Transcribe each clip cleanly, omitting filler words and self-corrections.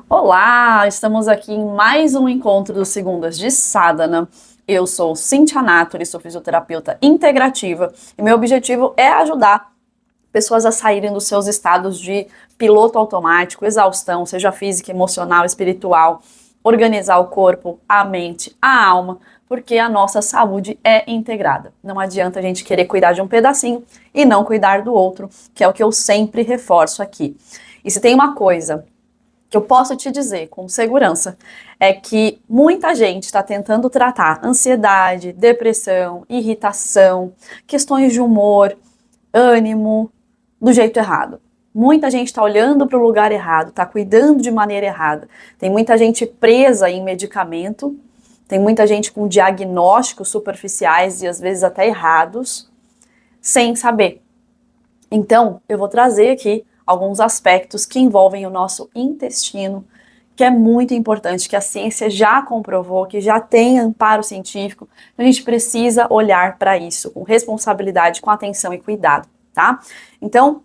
Olá, estamos aqui em mais um encontro dos Segundas de Sadhana. Eu sou Cíntia Naturi, sou fisioterapeuta integrativa e meu objetivo é ajudar pessoas a saírem dos seus estados de piloto automático, exaustão, seja física, emocional, espiritual, organizar o corpo, a mente, a alma, porque a nossa saúde é integrada. Não adianta a gente querer cuidar de um pedacinho e não cuidar do outro, que é o que eu sempre reforço aqui. E se tem uma coisa que eu posso te dizer com segurança é que muita gente está tentando tratar ansiedade, depressão, irritação, questões de humor, ânimo, do jeito errado. Muita gente está olhando para o lugar errado, está cuidando de maneira errada. Tem muita gente presa em medicamento, tem muita gente com diagnósticos superficiais e às vezes até errados, sem saber. Então, eu vou trazer aqui alguns aspectos que envolvem o nosso intestino, que é muito importante, que a ciência já comprovou, que já tem amparo científico. A gente precisa olhar para isso com responsabilidade, com atenção e cuidado, tá? Então,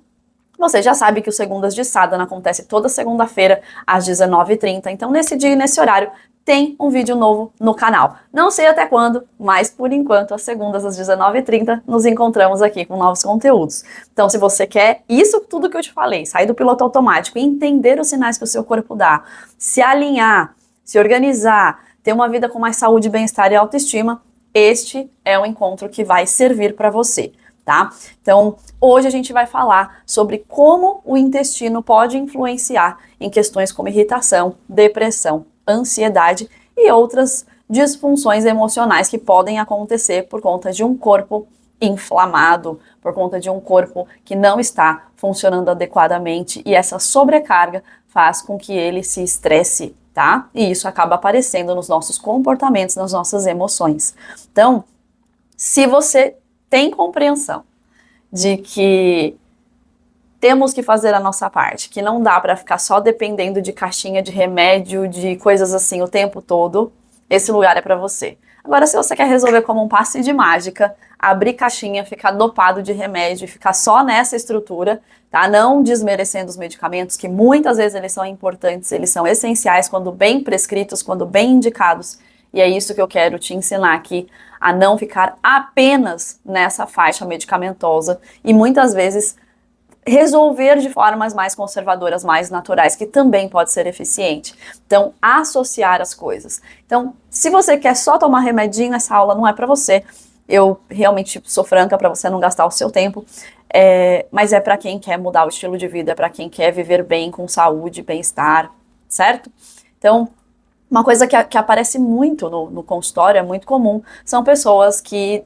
você já sabe que o Segundas de Sadhana acontece toda segunda-feira às 19h30. Então, nesse dia e nesse horário, tem um vídeo novo no canal. Não sei até quando, mas por enquanto, às segundas às 19h30, nos encontramos aqui com novos conteúdos. Então, se você quer isso tudo que eu te falei, sair do piloto automático e entender os sinais que o seu corpo dá, se alinhar, se organizar, ter uma vida com mais saúde, bem-estar e autoestima, este é o encontro que vai servir para você, tá? Então, hoje a gente vai falar sobre como o intestino pode influenciar em questões como irritação, depressão, ansiedade e outras disfunções emocionais que podem acontecer por conta de um corpo inflamado, por conta de um corpo que não está funcionando adequadamente, e essa sobrecarga faz com que ele se estresse, tá? E isso acaba aparecendo nos nossos comportamentos, nas nossas emoções. Então, se você tem compreensão de que temos que fazer a nossa parte, que não dá para ficar só dependendo de caixinha de remédio, de coisas assim o tempo todo, esse lugar é para você. Agora, se você quer resolver como um passe de mágica, abrir caixinha, ficar dopado de remédio, ficar só nessa estrutura, tá? Não desmerecendo os medicamentos, que muitas vezes eles são importantes, eles são essenciais quando bem prescritos, quando bem indicados. E é isso que eu quero te ensinar aqui, a não ficar apenas nessa faixa medicamentosa e muitas vezes resolver de formas mais conservadoras, mais naturais, que também pode ser eficiente. Então, associar as coisas. Então, se você quer só tomar remedinho, essa aula não é para você. Eu realmente sou franca para você não gastar o seu tempo, mas é para quem quer mudar o estilo de vida, é para quem quer viver bem, com saúde, bem-estar, certo? Então, uma coisa que aparece muito no consultório, é muito comum, são pessoas que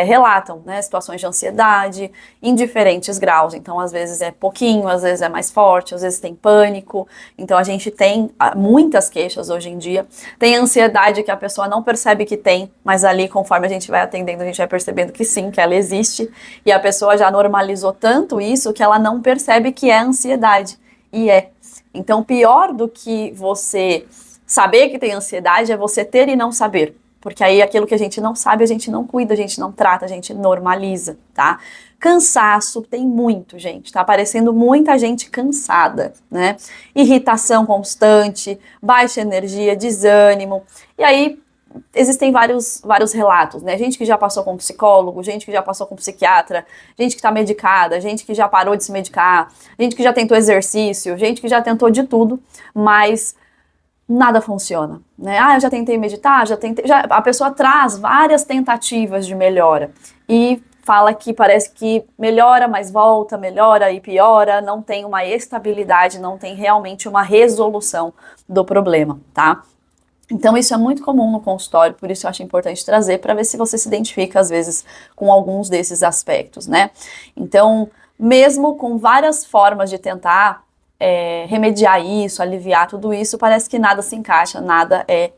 relatam, né, situações de ansiedade em diferentes graus. Então, às vezes é pouquinho, às vezes é mais forte, às vezes tem pânico. Então, a gente tem muitas queixas hoje em dia. Tem ansiedade que a pessoa não percebe que tem, mas ali, conforme a gente vai atendendo, a gente vai percebendo que sim, que ela existe. E a pessoa já normalizou tanto isso que ela não percebe que é ansiedade. E é. Então, pior do que você saber que tem ansiedade é você ter e não saber. Porque aí aquilo que a gente não sabe, a gente não cuida, a gente não trata, a gente normaliza, tá? Cansaço tem muito, gente, tá aparecendo muita gente cansada, né? Irritação constante, baixa energia, desânimo. E aí existem vários relatos, né? Gente que já passou com psicólogo, gente que já passou com psiquiatra, gente que tá medicada, gente que já parou de se medicar, gente que já tentou exercício, gente que já tentou de tudo, mas nada funciona, né? Ah, eu já tentei meditar, a pessoa traz várias tentativas de melhora e fala que parece que melhora, mas volta, melhora e piora, não tem uma estabilidade, não tem realmente uma resolução do problema, tá? Então isso é muito comum no consultório, por isso eu acho importante trazer para ver se você se identifica às vezes com alguns desses aspectos, né? Então, mesmo com várias formas de tentar remediar isso, aliviar tudo isso, parece que nada se encaixa, nada é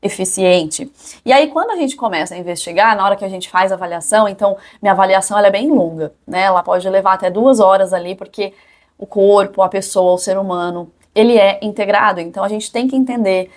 eficiente. E aí, quando a gente começa a investigar, na hora que a gente faz a avaliação, então, minha avaliação ela é bem longa, né? Ela pode levar até 2 horas ali, porque o corpo, a pessoa, o ser humano, ele é integrado, então a gente tem que entender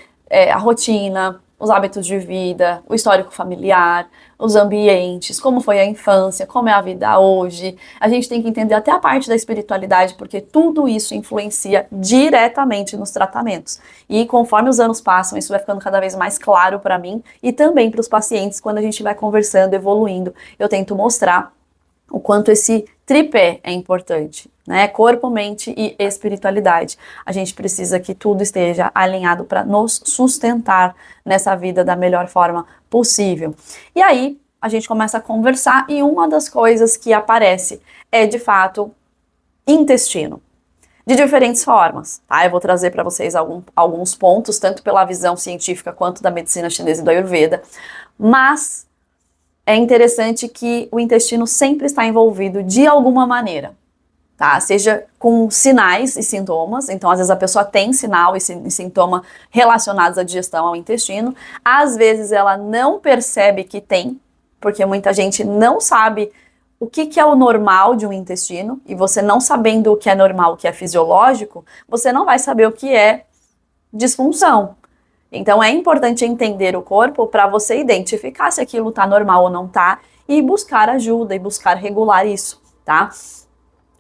a rotina, os hábitos de vida, o histórico familiar, os ambientes, como foi a infância, como é a vida hoje. A gente tem que entender até a parte da espiritualidade, porque tudo isso influencia diretamente nos tratamentos. E conforme os anos passam, isso vai ficando cada vez mais claro para mim e também para os pacientes quando a gente vai conversando, evoluindo. Eu tento mostrar o quanto esse tripé é importante, né? Corpo, mente e espiritualidade. A gente precisa que tudo esteja alinhado para nos sustentar nessa vida da melhor forma possível. E aí, a gente começa a conversar e uma das coisas que aparece é, de fato, intestino. De diferentes formas, tá? Eu vou trazer para vocês alguns pontos, tanto pela visão científica quanto da medicina chinesa e do Ayurveda, mas é interessante que o intestino sempre está envolvido de alguma maneira, tá? Seja com sinais e sintomas, então às vezes a pessoa tem sinal e sintoma relacionados à digestão ao intestino, às vezes ela não percebe que tem, porque muita gente não sabe o que é o normal de um intestino, e você não sabendo o que é normal, o que é fisiológico, você não vai saber o que é disfunção. Então é importante entender o corpo para você identificar se aquilo está normal ou não está e buscar ajuda e buscar regular isso, tá?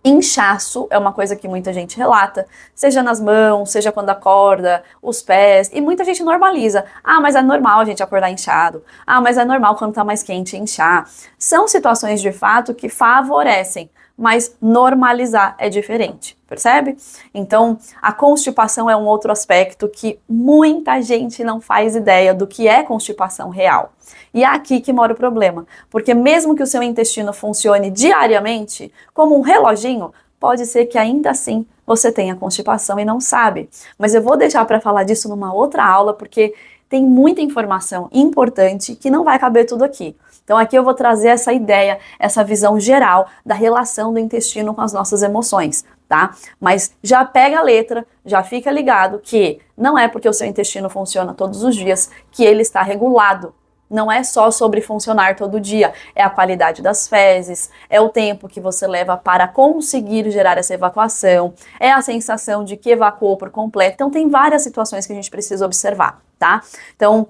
Inchaço é uma coisa que muita gente relata, seja nas mãos, seja quando acorda, os pés, e muita gente normaliza. Ah, mas é normal a gente acordar inchado. Ah, mas é normal quando tá mais quente inchar. São situações de fato que favorecem, mas normalizar é diferente, percebe? Então, a constipação é um outro aspecto que muita gente não faz ideia do que é constipação real. E é aqui que mora o problema, porque mesmo que o seu intestino funcione diariamente, como um reloginho, pode ser que ainda assim você tenha constipação e não sabe. Mas eu vou deixar para falar disso numa outra aula, porque tem muita informação importante que não vai caber tudo aqui. Então aqui eu vou trazer essa ideia, essa visão geral da relação do intestino com as nossas emoções, tá? Mas já pega a letra, já fica ligado que não é porque o seu intestino funciona todos os dias que ele está regulado. Não é só sobre funcionar todo dia, é a qualidade das fezes, é o tempo que você leva para conseguir gerar essa evacuação, é a sensação de que evacuou por completo. Então tem várias situações que a gente precisa observar, tá? Então,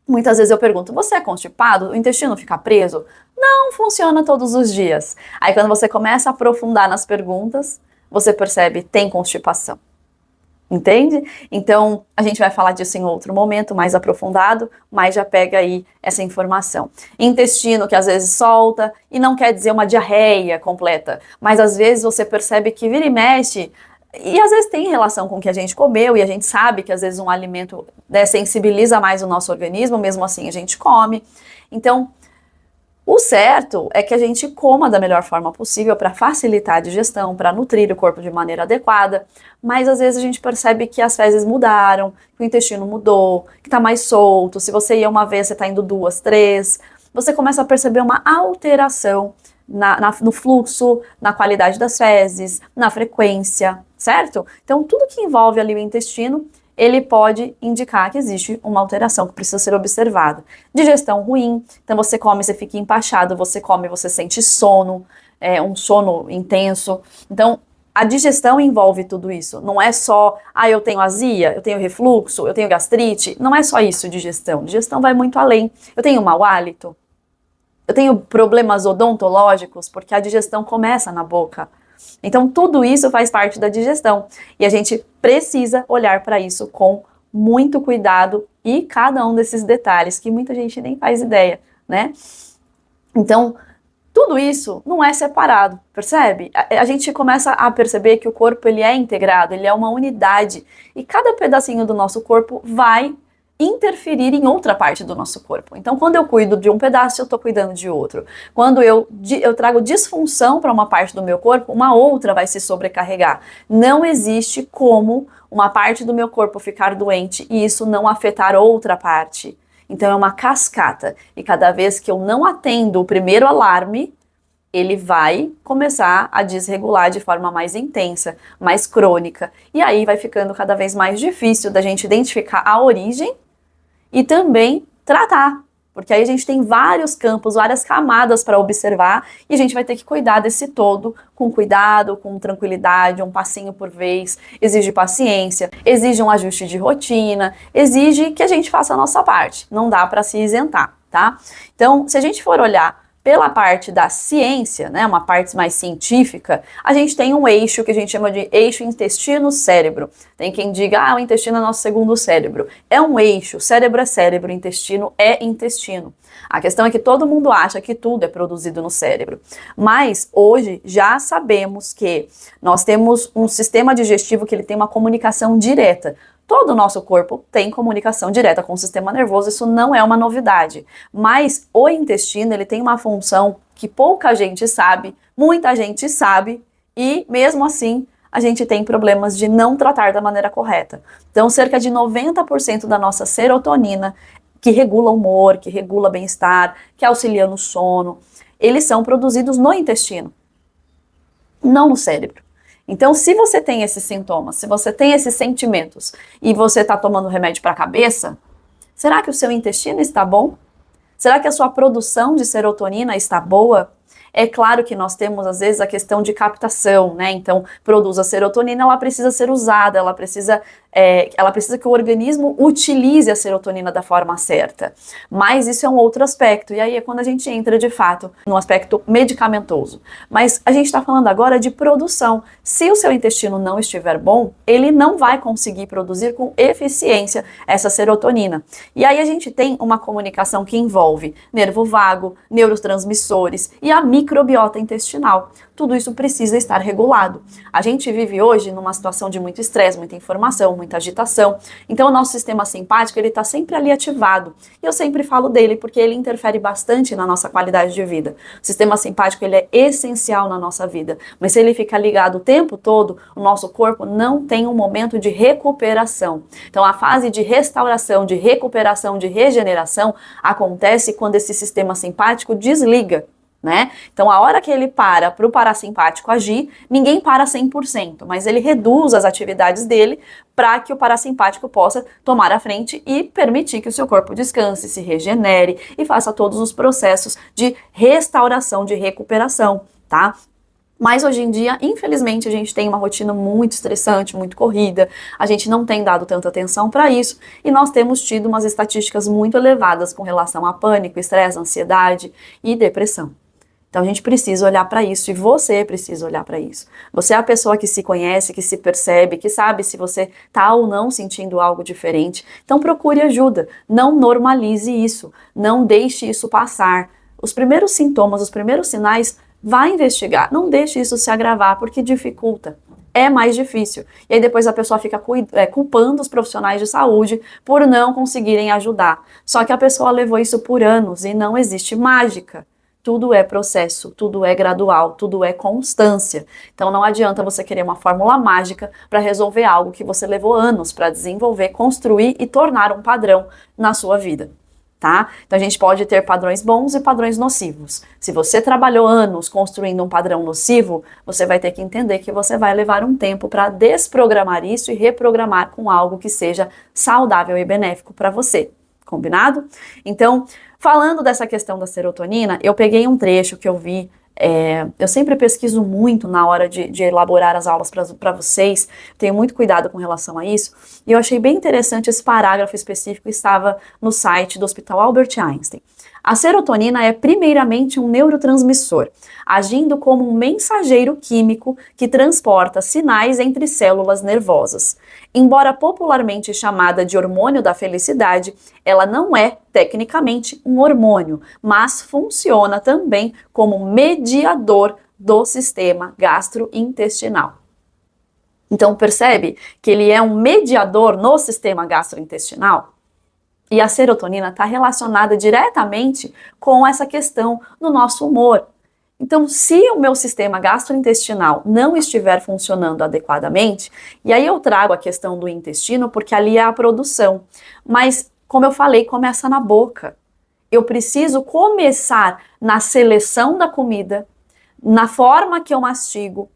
muitas vezes eu pergunto, você é constipado? O intestino fica preso? Não funciona todos os dias. Aí quando você começa a aprofundar nas perguntas, você percebe, tem constipação. Entende? Então, a gente vai falar disso em outro momento, mais aprofundado, mas já pega aí essa informação. Intestino que às vezes solta, e não quer dizer uma diarreia completa, mas às vezes você percebe que vira e mexe, e às vezes tem relação com o que a gente comeu, e a gente sabe que às vezes um alimento sensibiliza mais o nosso organismo, mesmo assim a gente come. Então, o certo é que a gente coma da melhor forma possível para facilitar a digestão, para nutrir o corpo de maneira adequada, mas às vezes a gente percebe que as fezes mudaram, que o intestino mudou, que está mais solto. Se você ia uma vez, você está indo duas, três. Você começa a perceber uma alteração no fluxo, na qualidade das fezes, na frequência, certo? Então tudo que envolve ali o intestino, ele pode indicar que existe uma alteração que precisa ser observada. Digestão ruim, então você come, você fica empachado, você come, você sente sono, um sono intenso. Então, a digestão envolve tudo isso. Não é só, eu tenho azia, eu tenho refluxo, eu tenho gastrite. Não é só isso, digestão. Digestão vai muito além. Eu tenho mau hálito, eu tenho problemas odontológicos, porque a digestão começa na boca. Então, tudo isso faz parte da digestão e a gente precisa olhar para isso com muito cuidado e cada um desses detalhes que muita gente nem faz ideia, né? Então, tudo isso não é separado, percebe? A gente começa a perceber que o corpo ele é integrado, ele é uma unidade e cada pedacinho do nosso corpo vai interferir em outra parte do nosso corpo. Então, quando eu cuido de um pedaço, eu estou cuidando de outro. Quando eu trago disfunção para uma parte do meu corpo, uma outra vai se sobrecarregar. Não existe como uma parte do meu corpo ficar doente e isso não afetar outra parte. Então, é uma cascata. E cada vez que eu não atendo o primeiro alarme, ele vai começar a desregular de forma mais intensa, mais crônica. E aí vai ficando cada vez mais difícil da gente identificar a origem e também tratar, Porque aí a gente tem vários campos, várias camadas para observar e a gente vai ter que cuidar desse todo com cuidado, com tranquilidade, um passinho por vez. Exige paciência, exige um ajuste de rotina, exige que a gente faça a nossa parte. Não dá para se isentar, tá? Então, se a gente for olhar pela parte da ciência, né, uma parte mais científica, a gente tem um eixo que a gente chama de eixo intestino-cérebro. Tem quem diga, o intestino é nosso segundo cérebro. É um eixo, cérebro é cérebro, intestino é intestino. A questão é que todo mundo acha que tudo é produzido no cérebro. Mas hoje já sabemos que nós temos um sistema digestivo que ele tem uma comunicação direta. Todo o nosso corpo tem comunicação direta com o sistema nervoso, isso não é uma novidade. Mas o intestino, ele tem uma função que pouca gente sabe, muita gente sabe, e mesmo assim a gente tem problemas de não tratar da maneira correta. Então, cerca de 90% da nossa serotonina, que regula o humor, que regula bem-estar, que auxilia no sono, eles são produzidos no intestino, não no cérebro. Então, se você tem esses sintomas, se você tem esses sentimentos e você está tomando remédio para a cabeça, será que o seu intestino está bom? Será que a sua produção de serotonina está boa? É claro que nós temos, às vezes, a questão de captação, né? Então, produz a serotonina, ela precisa ser usada, ela precisa que o organismo utilize a serotonina da forma certa. Mas isso é um outro aspecto, e aí é quando a gente entra, de fato, no aspecto medicamentoso. Mas a gente está falando agora de produção. Se o seu intestino não estiver bom, ele não vai conseguir produzir com eficiência essa serotonina. E aí a gente tem uma comunicação que envolve nervo vago, neurotransmissores e a microbiota intestinal. Tudo isso precisa estar regulado. A gente vive hoje numa situação de muito estresse, muita informação, muita agitação. Então o nosso sistema simpático, ele está sempre ali ativado. E eu sempre falo dele porque ele interfere bastante na nossa qualidade de vida. O sistema simpático, ele é essencial na nossa vida. Mas se ele fica ligado o tempo todo, o nosso corpo não tem um momento de recuperação. Então a fase de restauração, de recuperação, de regeneração acontece quando esse sistema simpático desliga. Né? Então, a hora que ele para o parasimpático agir, ninguém para 100%, mas ele reduz as atividades dele para que o parasimpático possa tomar a frente e permitir que o seu corpo descanse, se regenere e faça todos os processos de restauração, de recuperação, tá? Mas hoje em dia, infelizmente, a gente tem uma rotina muito estressante, muito corrida, a gente não tem dado tanta atenção para isso e nós temos tido umas estatísticas muito elevadas com relação a pânico, estresse, ansiedade e depressão. Então a gente precisa olhar para isso e você precisa olhar para isso. Você é a pessoa que se conhece, que se percebe, que sabe se você está ou não sentindo algo diferente. Então procure ajuda, não normalize isso, não deixe isso passar. Os primeiros sintomas, os primeiros sinais, vá investigar, não deixe isso se agravar porque dificulta. É mais difícil. E aí depois a pessoa fica culpando os profissionais de saúde por não conseguirem ajudar. Só que a pessoa levou isso por anos e não existe mágica. Tudo é processo, tudo é gradual, tudo é constância. Então não adianta você querer uma fórmula mágica para resolver algo que você levou anos para desenvolver, construir e tornar um padrão na sua vida. Tá? Então a gente pode ter padrões bons e padrões nocivos. Se você trabalhou anos construindo um padrão nocivo, você vai ter que entender que você vai levar um tempo para desprogramar isso e reprogramar com algo que seja saudável e benéfico para você. Combinado? Então, falando dessa questão da serotonina, eu peguei um trecho que eu vi, eu sempre pesquiso muito na hora de elaborar as aulas para vocês, tenho muito cuidado com relação a isso, e eu achei bem interessante esse parágrafo específico que estava no site do Hospital Albert Einstein. A serotonina é primeiramente um neurotransmissor, agindo como um mensageiro químico que transporta sinais entre células nervosas. Embora popularmente chamada de hormônio da felicidade, ela não é, tecnicamente, um hormônio, mas funciona também como mediador do sistema gastrointestinal. Então percebe que ele é um mediador no sistema gastrointestinal? E a serotonina está relacionada diretamente com essa questão do nosso humor. Então, se o meu sistema gastrointestinal não estiver funcionando adequadamente, e aí eu trago a questão do intestino, porque ali é a produção. Mas, como eu falei, começa na boca. Eu preciso começar na seleção da comida, na forma que eu mastigo,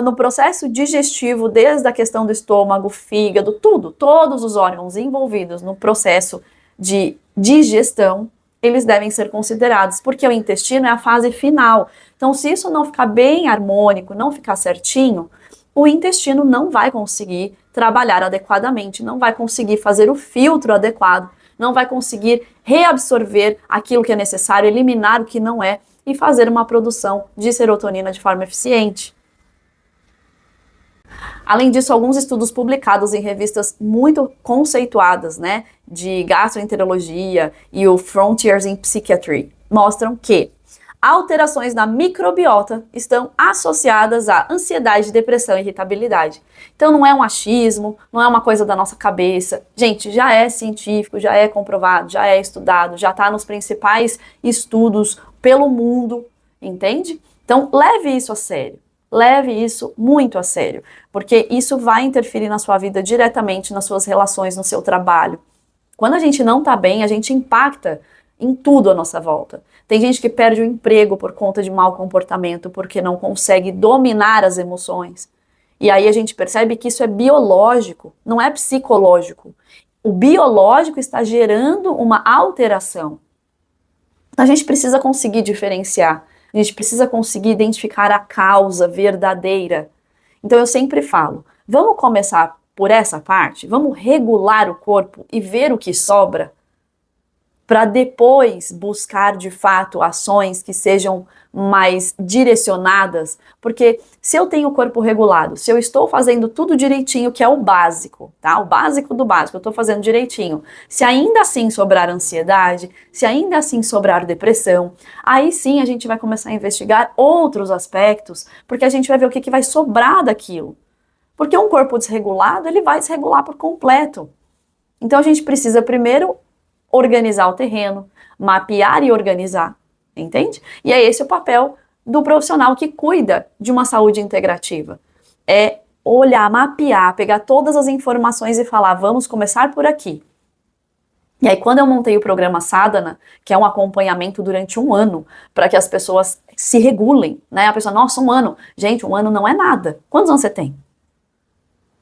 no processo digestivo, desde a questão do estômago, fígado, tudo, todos os órgãos envolvidos no processo de digestão, eles devem ser considerados, porque o intestino é a fase final. Então, se isso não ficar bem harmônico, não ficar certinho, o intestino não vai conseguir trabalhar adequadamente, não vai conseguir fazer o filtro adequado, não vai conseguir reabsorver aquilo que é necessário, eliminar o que não é e fazer uma produção de serotonina de forma eficiente. Além disso, alguns estudos publicados em revistas muito conceituadas, né, de gastroenterologia e o Frontiers in Psychiatry, mostram que alterações na microbiota estão associadas à ansiedade, depressão e irritabilidade. Então não é um achismo, não é uma coisa da nossa cabeça. Gente, já é científico, já é comprovado, já é estudado, já está nos principais estudos pelo mundo, entende? Então leve isso a sério. Leve isso muito a sério, porque isso vai interferir na sua vida diretamente, nas suas relações, no seu trabalho. Quando a gente não tá bem, a gente impacta em tudo à nossa volta. Tem gente que perde o emprego por conta de mau comportamento, porque não consegue dominar as emoções. E aí a gente percebe que isso é biológico, não é psicológico. O biológico está gerando uma alteração. A gente precisa conseguir diferenciar. A gente precisa conseguir identificar a causa verdadeira. Então eu sempre falo, vamos começar por essa parte? Vamos regular o corpo e ver o que sobra? Para depois buscar de fato ações que sejam mais direcionadas, porque se eu tenho o corpo regulado, se eu estou fazendo tudo direitinho, que é o básico, tá? O básico do básico, eu estou fazendo direitinho. Se ainda assim sobrar ansiedade, se ainda assim sobrar depressão, aí sim a gente vai começar a investigar outros aspectos, porque a gente vai ver o que vai sobrar daquilo. Porque um corpo desregulado, ele vai desregular por completo. Então a gente precisa primeiro organizar o terreno, mapear e organizar, entende? E é esse o papel do profissional que cuida de uma saúde integrativa. É olhar, mapear, pegar todas as informações e falar, vamos começar por aqui. E aí quando eu montei o programa Sadhana, que é um acompanhamento durante um ano, para que as pessoas se regulem, né? A pessoa, nossa, um ano. Gente, um ano não é nada. Quantos anos você tem?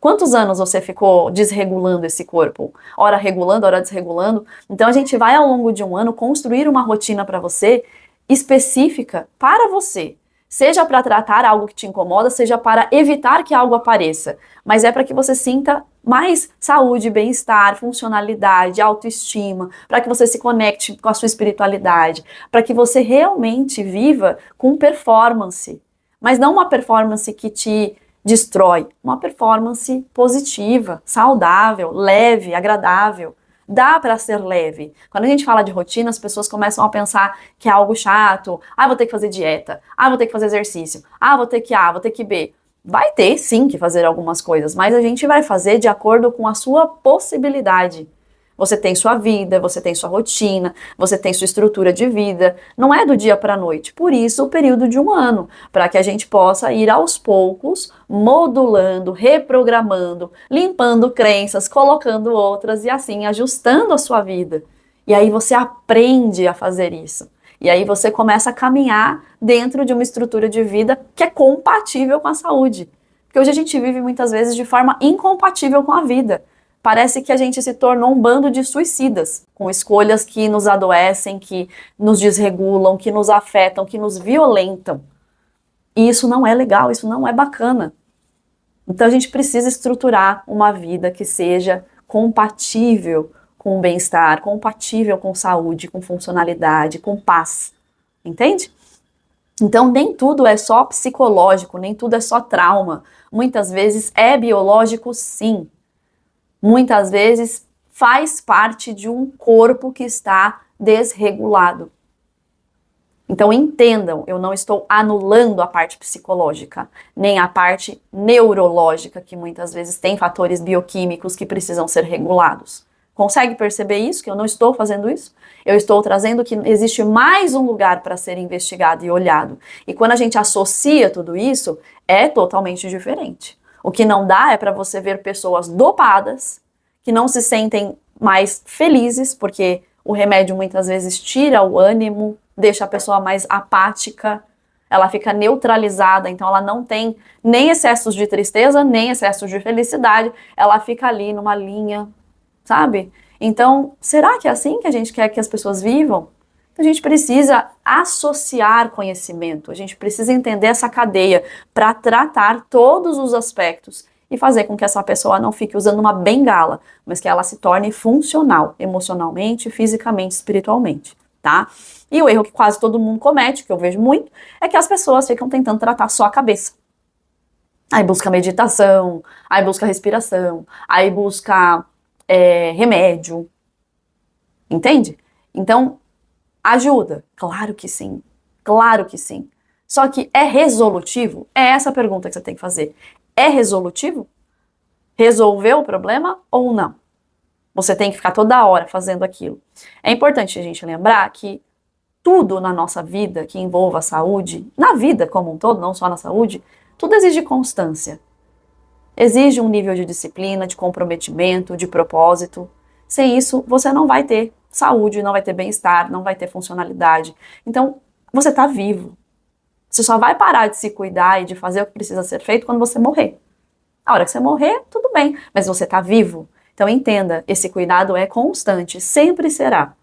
Quantos anos você ficou desregulando esse corpo? Ora regulando, ora desregulando. Então a gente vai ao longo de um ano construir uma rotina para você específica para você. Seja para tratar algo que te incomoda, seja para evitar que algo apareça. Mas é para que você sinta mais saúde, bem-estar, funcionalidade, autoestima, para que você se conecte com a sua espiritualidade, para que você realmente viva com performance. Mas não uma performance que te destrói, uma performance positiva, saudável, leve, agradável. Dá para ser leve. Quando a gente fala de rotina, as pessoas começam a pensar que é algo chato. Ah, vou ter que fazer dieta. Ah, vou ter que fazer exercício. Ah, vou ter que A, vou ter que B. Vai ter sim que fazer algumas coisas, mas a gente vai fazer de acordo com a sua possibilidade. Você tem sua vida, você tem sua rotina, você tem sua estrutura de vida. Não é do dia para a noite. Por isso, o período de um ano, para que a gente possa ir aos poucos, modulando, reprogramando, limpando crenças, colocando outras e assim ajustando a sua vida. E aí você aprende a fazer isso. E aí você começa a caminhar dentro de uma estrutura de vida que é compatível com a saúde. Porque hoje a gente vive muitas vezes de forma incompatível com a vida. Parece que a gente se tornou um bando de suicidas, com escolhas que nos adoecem, que nos desregulam, que nos afetam, que nos violentam. E isso não é legal, isso não é bacana. Então a gente precisa estruturar uma vida que seja compatível com o bem-estar, compatível com saúde, com funcionalidade, com paz. Entende? Então nem tudo é só psicológico, nem tudo é só trauma. Muitas vezes é biológico, sim. Muitas vezes faz parte de um corpo que está desregulado. Então entendam, eu não estou anulando a parte psicológica, nem a parte neurológica, que muitas vezes tem fatores bioquímicos que precisam ser regulados. Consegue perceber isso? Que eu não estou fazendo isso? Eu estou trazendo que existe mais um lugar para ser investigado e olhado. E quando a gente associa tudo isso, é totalmente diferente. O que não dá é para você ver pessoas dopadas, que não se sentem mais felizes, porque o remédio muitas vezes tira o ânimo, deixa a pessoa mais apática, ela fica neutralizada, então ela não tem nem excessos de tristeza, nem excessos de felicidade, ela fica ali numa linha, sabe? Então, será que é assim que a gente quer que as pessoas vivam? A gente precisa associar conhecimento, a gente precisa entender essa cadeia para tratar todos os aspectos e fazer com que essa pessoa não fique usando uma bengala, mas que ela se torne funcional, emocionalmente, fisicamente, espiritualmente, tá? E o erro que quase todo mundo comete, que eu vejo muito, é que as pessoas ficam tentando tratar só a cabeça. Aí busca meditação, aí busca respiração, aí busca remédio, entende? Então, ajuda? Claro que sim. Claro que sim. Só que é resolutivo? É essa a pergunta que você tem que fazer. É resolutivo? Resolveu o problema ou não? Você tem que ficar toda hora fazendo aquilo. É importante a gente lembrar que tudo na nossa vida que envolva a saúde, na vida como um todo, não só na saúde, tudo exige constância. Exige um nível de disciplina, de comprometimento, de propósito. Sem isso, você não vai ter saúde, não vai ter bem-estar, não vai ter funcionalidade. Então, você está vivo. Você só vai parar de se cuidar e de fazer o que precisa ser feito quando você morrer. A hora que você morrer, tudo bem, mas você está vivo. Então, entenda, esse cuidado é constante, sempre será.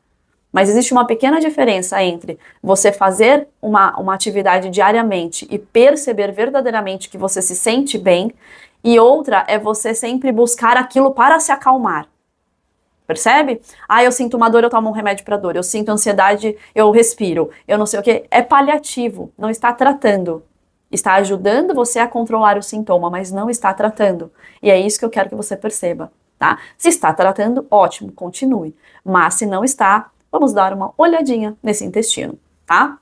Mas existe uma pequena diferença entre você fazer uma atividade diariamente e perceber verdadeiramente que você se sente bem, e outra é você sempre buscar aquilo para se acalmar. Percebe? Ah, eu sinto uma dor, eu tomo um remédio para dor. Eu sinto ansiedade, eu respiro. Eu não sei o que. É paliativo, não está tratando. Está ajudando você a controlar o sintoma, mas não está tratando. E é isso que eu quero que você perceba, tá? Se está tratando, ótimo, continue. Mas se não está, vamos dar uma olhadinha nesse intestino, tá?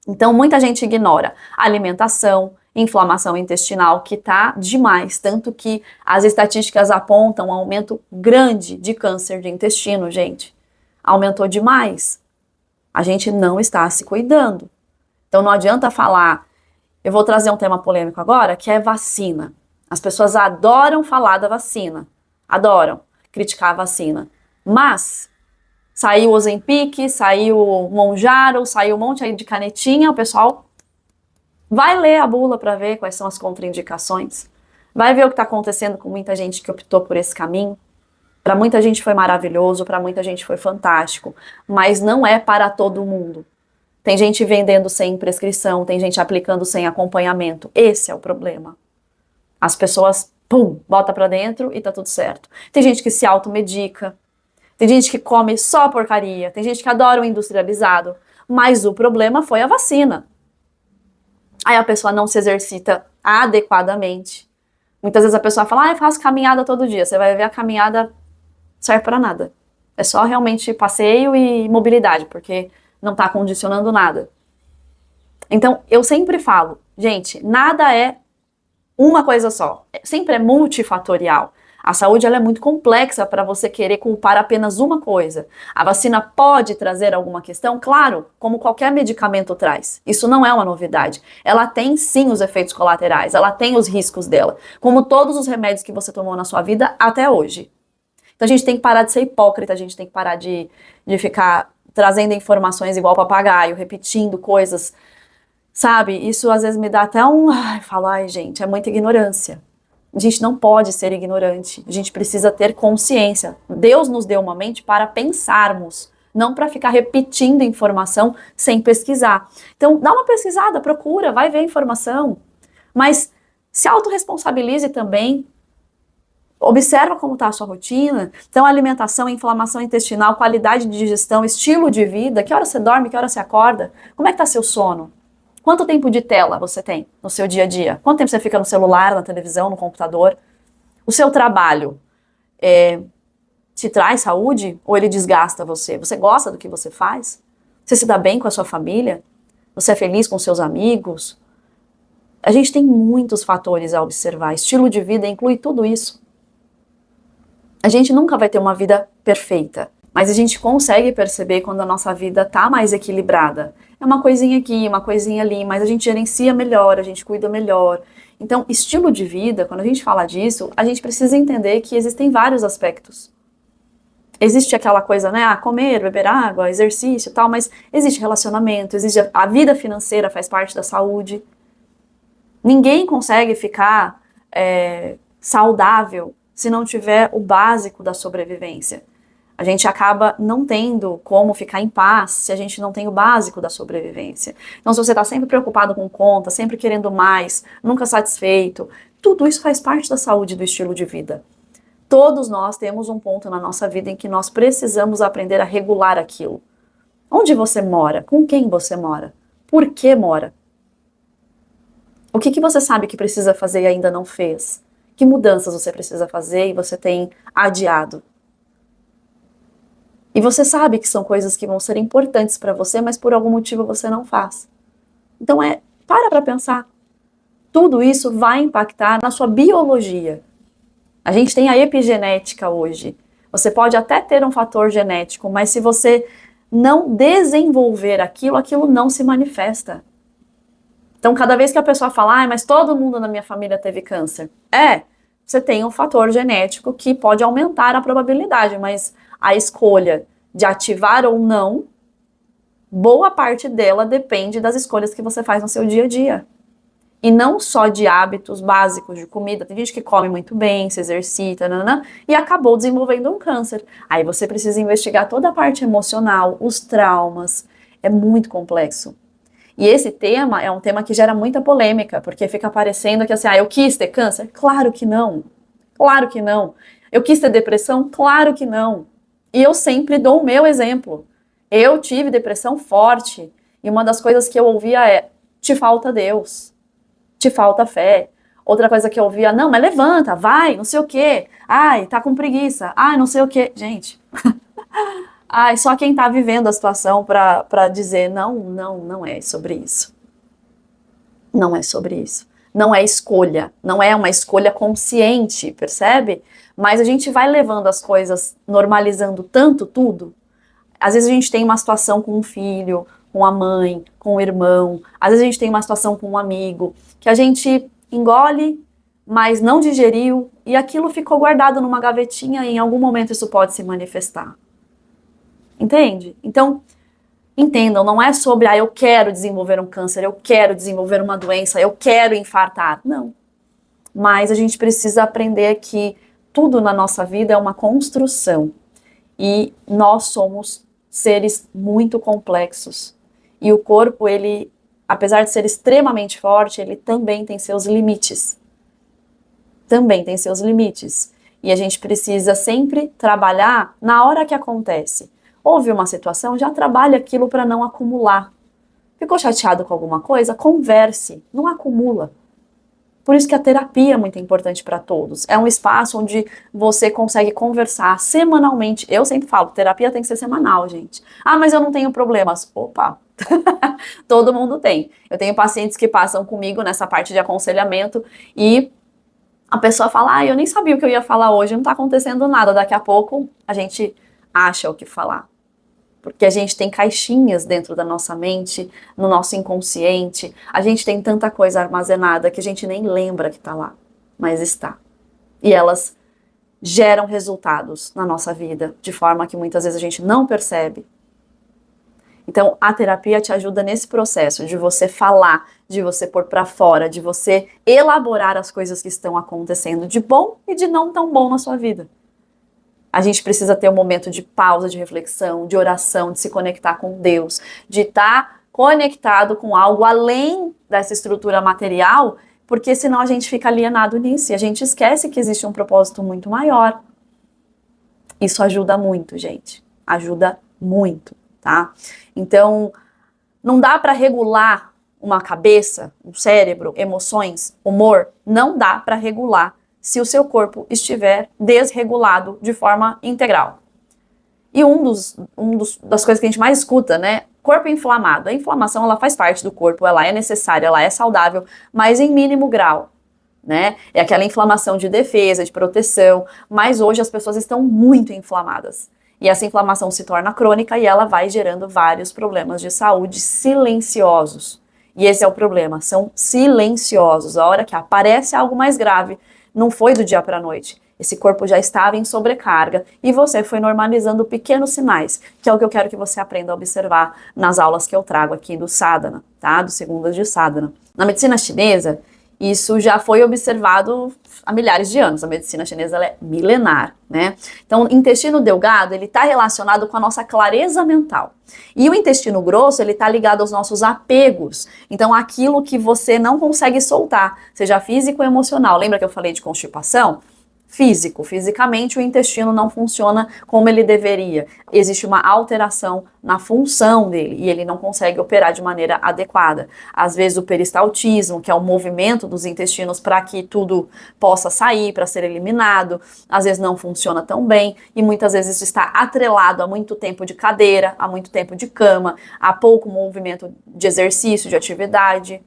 Então, muita gente ignora a alimentação, inflamação intestinal, que tá demais, tanto que as estatísticas apontam um aumento grande de câncer de intestino, gente. Aumentou demais. A gente não está se cuidando. Então, não adianta falar. Eu vou trazer um tema polêmico agora, que é vacina. As pessoas adoram falar da vacina, adoram criticar a vacina, mas saiu o Ozempic, saiu o Mounjaro, saiu um monte aí de canetinha, o pessoal vai ler a bula para ver quais são as contraindicações, vai ver o que está acontecendo com muita gente que optou por esse caminho. Para muita gente foi maravilhoso, para muita gente foi fantástico, mas não é para todo mundo. Tem gente vendendo sem prescrição, tem gente aplicando sem acompanhamento. Esse é o problema. As pessoas, pum, bota para dentro e tá tudo certo. Tem gente que se automedica, tem gente que come só porcaria, tem gente que adora o industrializado, mas o problema foi a vacina. Aí a pessoa não se exercita adequadamente. Muitas vezes a pessoa fala, eu faço caminhada todo dia. Você vai ver a caminhada serve para nada. É só realmente passeio e mobilidade, porque não tá condicionando nada. Então, eu sempre falo, gente, nada é uma coisa só. Sempre é multifatorial. A saúde ela é muito complexa para você querer culpar apenas uma coisa. A vacina pode trazer alguma questão? Claro, como qualquer medicamento traz. Isso não é uma novidade. Ela tem sim os efeitos colaterais, ela tem os riscos dela, como todos os remédios que você tomou na sua vida até hoje. Então a gente tem que parar de ser hipócrita, a gente tem que parar de ficar trazendo informações igual papagaio, repetindo coisas, sabe? Isso às vezes me dá até um... Ai, gente, é muita ignorância. A gente não pode ser ignorante, a gente precisa ter consciência. Deus nos deu uma mente para pensarmos, não para ficar repetindo informação sem pesquisar. Então, dá uma pesquisada, procura, vai ver a informação, mas se autorresponsabilize também. Observa como está a sua rotina. Então, alimentação, inflamação intestinal, qualidade de digestão, estilo de vida, que hora você dorme, que hora você acorda, como é que está seu sono? Quanto tempo de tela você tem no seu dia a dia? Quanto tempo você fica no celular, na televisão, no computador? O seu trabalho te traz saúde ou ele desgasta você? Você gosta do que você faz? Você se dá bem com a sua família? Você é feliz com seus amigos? A gente tem muitos fatores a observar. Estilo de vida inclui tudo isso. A gente nunca vai ter uma vida perfeita, mas a gente consegue perceber quando a nossa vida tá mais equilibrada. É uma coisinha aqui, uma coisinha ali, mas a gente gerencia melhor, a gente cuida melhor. Então, estilo de vida, quando a gente fala disso, a gente precisa entender que existem vários aspectos. Existe aquela coisa, né, comer, beber água, exercício e tal, mas existe relacionamento, existe a vida financeira faz parte da saúde. Ninguém consegue ficar saudável se não tiver o básico da sobrevivência. A gente acaba não tendo como ficar em paz se a gente não tem o básico da sobrevivência. Então, se você está sempre preocupado com conta, sempre querendo mais, nunca satisfeito, tudo isso faz parte da saúde do estilo de vida. Todos nós temos um ponto na nossa vida em que nós precisamos aprender a regular aquilo. Onde você mora? Com quem você mora? Por que mora? O que você sabe que precisa fazer e ainda não fez? Que mudanças você precisa fazer e você tem adiado? E você sabe que são coisas que vão ser importantes para você, mas por algum motivo você não faz. Então para pensar. Tudo isso vai impactar na sua biologia. A gente tem a epigenética hoje. Você pode até ter um fator genético, mas se você não desenvolver aquilo, aquilo não se manifesta. Então, cada vez que a pessoa fala, mas todo mundo na minha família teve câncer. Você tem um fator genético que pode aumentar a probabilidade, mas a escolha de ativar ou não, boa parte dela depende das escolhas que você faz no seu dia a dia. E não só de hábitos básicos de comida. Tem gente que come muito bem, se exercita, e acabou desenvolvendo um câncer. Aí você precisa investigar toda a parte emocional, os traumas. É muito complexo. E esse tema é um tema que gera muita polêmica, porque fica parecendo que assim, eu quis ter câncer? Claro que não. Claro que não. Eu quis ter depressão? Claro que não. E eu sempre dou o meu exemplo. Eu tive depressão forte, e uma das coisas que eu ouvia é, te falta Deus, te falta fé. Outra coisa que eu ouvia, não, mas levanta, vai, não sei o quê. Ai, tá com preguiça. Ai, não sei o quê. Gente, só quem tá vivendo a situação pra dizer, não é sobre isso. Não é sobre isso. Não é escolha, não é uma escolha consciente, percebe? Mas a gente vai levando as coisas, normalizando tanto tudo. Às vezes a gente tem uma situação com um filho, com a mãe, com o irmão. Às vezes a gente tem uma situação com um amigo, que a gente engole, mas não digeriu, e aquilo ficou guardado numa gavetinha e em algum momento isso pode se manifestar. Entende? Então, entendam, não é sobre, eu quero desenvolver um câncer, eu quero desenvolver uma doença, eu quero infartar. Não. Mas a gente precisa aprender que tudo na nossa vida é uma construção. E nós somos seres muito complexos. E o corpo, ele, apesar de ser extremamente forte, ele também tem seus limites. Também tem seus limites. E a gente precisa sempre trabalhar na hora que acontece. Houve uma situação, já trabalhe aquilo para não acumular. Ficou chateado com alguma coisa? Converse, não acumula. Por isso que a terapia é muito importante para todos. É um espaço onde você consegue conversar semanalmente. Eu sempre falo, terapia tem que ser semanal, gente. Mas eu não tenho problemas. Opa! Todo mundo tem. Eu tenho pacientes que passam comigo nessa parte de aconselhamento e a pessoa fala, eu nem sabia o que eu ia falar hoje, não tá acontecendo nada. Daqui a pouco a gente acha o que falar. Porque a gente tem caixinhas dentro da nossa mente, no nosso inconsciente, a gente tem tanta coisa armazenada que a gente nem lembra que está lá, mas está. E elas geram resultados na nossa vida, de forma que muitas vezes a gente não percebe. Então, a terapia te ajuda nesse processo de você falar, de você pôr para fora, de você elaborar as coisas que estão acontecendo de bom e de não tão bom na sua vida. A gente precisa ter um momento de pausa, de reflexão, de oração, de se conectar com Deus, de estar conectado com algo além dessa estrutura material, porque senão a gente fica alienado nisso e a gente esquece que existe um propósito muito maior. Isso ajuda muito, gente. Ajuda muito, tá? Então, não dá para regular uma cabeça, um cérebro, emoções, humor, não dá para regular se o seu corpo estiver desregulado de forma integral. E das coisas que a gente mais escuta, né? Corpo inflamado. A inflamação, ela faz parte do corpo, ela é necessária, ela é saudável, mas em mínimo grau, né? É aquela inflamação de defesa, de proteção, mas hoje as pessoas estão muito inflamadas. E essa inflamação se torna crônica e ela vai gerando vários problemas de saúde silenciosos. E esse é o problema, são silenciosos. A hora que aparece algo mais grave, não foi do dia para a noite. Esse corpo já estava em sobrecarga e você foi normalizando pequenos sinais, que é o que eu quero que você aprenda a observar nas aulas que eu trago aqui do Sadhana, tá? Do Segundas de Sadhana. Na medicina chinesa, Isso já foi observado há milhares de anos. A medicina chinesa ela é milenar, né? Então, o intestino delgado, ele está relacionado com a nossa clareza mental. E o intestino grosso, ele está ligado aos nossos apegos. Então, aquilo que você não consegue soltar, seja físico ou emocional. Lembra que eu falei de constipação? Fisicamente o intestino não funciona como ele deveria. Existe uma alteração na função dele e ele não consegue operar de maneira adequada. Às vezes o peristaltismo, que é o movimento dos intestinos para que tudo possa sair, para ser eliminado, às vezes não funciona tão bem e muitas vezes isso está atrelado a muito tempo de cadeira, a muito tempo de cama, a pouco movimento de exercício, de atividade.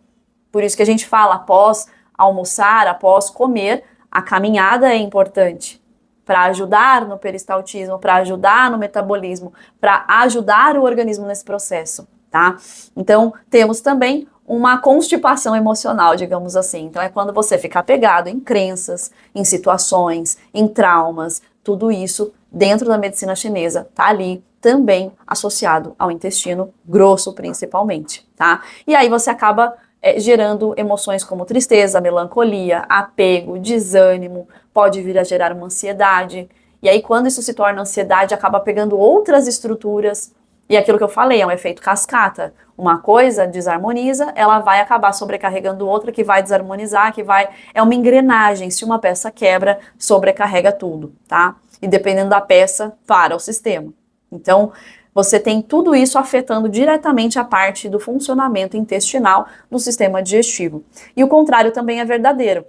Por isso que a gente fala após almoçar, após comer, a caminhada é importante para ajudar no peristaltismo, para ajudar no metabolismo, para ajudar o organismo nesse processo, tá? Então, temos também uma constipação emocional, digamos assim. Então, é quando você fica apegado em crenças, em situações, em traumas, tudo isso dentro da medicina chinesa tá ali também associado ao intestino grosso, principalmente, tá? E aí você acaba gerando emoções como tristeza, melancolia, apego, desânimo, pode vir a gerar uma ansiedade. E aí, quando isso se torna ansiedade, acaba pegando outras estruturas. E aquilo que eu falei, é um efeito cascata. Uma coisa desarmoniza, ela vai acabar sobrecarregando outra, que vai desarmonizar, que vai... É uma engrenagem. Se uma peça quebra, sobrecarrega tudo, tá? E dependendo da peça, para o sistema. Então, você tem tudo isso afetando diretamente a parte do funcionamento intestinal no sistema digestivo. E o contrário também é verdadeiro.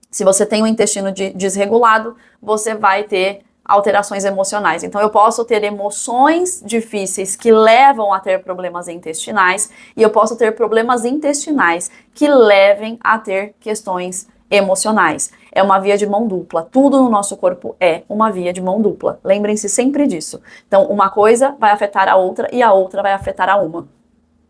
Se você tem um intestino desregulado, você vai ter alterações emocionais. Então, eu posso ter emoções difíceis que levam a ter problemas intestinais e eu posso ter problemas intestinais que levem a ter questões emocionais. É uma via de mão dupla. Tudo no nosso corpo é uma via de mão dupla. Lembrem-se sempre disso. Então, uma coisa vai afetar a outra e a outra vai afetar a uma.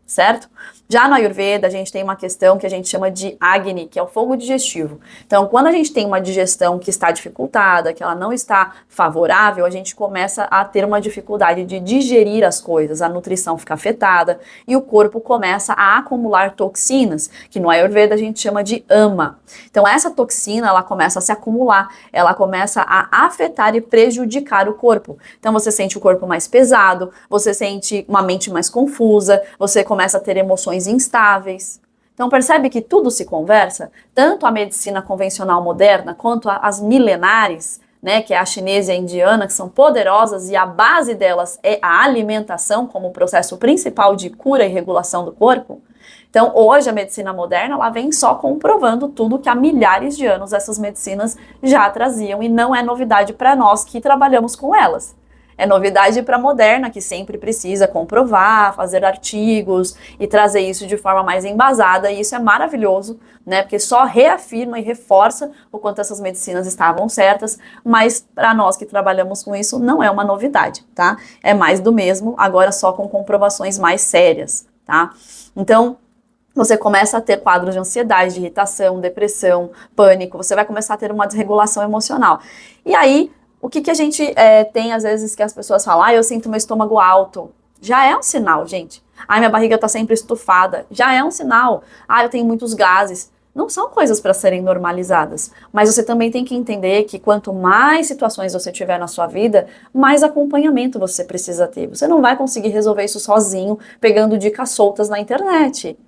Certo? Já no Ayurveda, a gente tem uma questão que a gente chama de Agni, que é o fogo digestivo. Então, quando a gente tem uma digestão que está dificultada, que ela não está favorável, a gente começa a ter uma dificuldade de digerir as coisas, a nutrição fica afetada e o corpo começa a acumular toxinas, que no Ayurveda a gente chama de ama. Então, essa toxina, ela começa a se acumular, ela começa a afetar e prejudicar o corpo. Então, você sente o corpo mais pesado, você sente uma mente mais confusa, você começa a ter emoções instáveis. Então percebe que tudo se conversa, tanto a medicina convencional moderna quanto as milenares, né, que é a chinesa e a indiana, que são poderosas e a base delas é a alimentação como processo principal de cura e regulação do corpo. Então hoje a medicina moderna ela vem só comprovando tudo que há milhares de anos essas medicinas já traziam e não é novidade para nós que trabalhamos com elas. É novidade para a moderna, que sempre precisa comprovar, fazer artigos e trazer isso de forma mais embasada, e isso é maravilhoso, né? Porque só reafirma e reforça o quanto essas medicinas estavam certas, mas para nós que trabalhamos com isso não é uma novidade, tá? É mais do mesmo, agora só com comprovações mais sérias, tá? Então, você começa a ter quadros de ansiedade, de irritação, depressão, pânico, você vai começar a ter uma desregulação emocional. E aí, o que a gente tem às vezes que as pessoas falam, eu sinto meu estômago alto. Já é um sinal, gente. Minha barriga tá sempre estufada. Já é um sinal. Eu tenho muitos gases. Não são coisas para serem normalizadas. Mas você também tem que entender que quanto mais situações você tiver na sua vida, mais acompanhamento você precisa ter. Você não vai conseguir resolver isso sozinho, pegando dicas soltas na internet.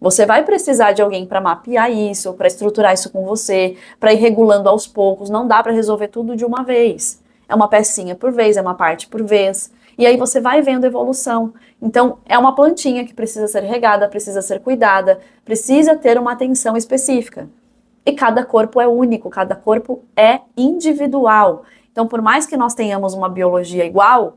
Você vai precisar de alguém para mapear isso, para estruturar isso com você, para ir regulando aos poucos. Não dá para resolver tudo de uma vez. É uma pecinha por vez, é uma parte por vez. E aí você vai vendo evolução. Então, é uma plantinha que precisa ser regada, precisa ser cuidada, precisa ter uma atenção específica. E cada corpo é único, cada corpo é individual. Então, por mais que nós tenhamos uma biologia igual,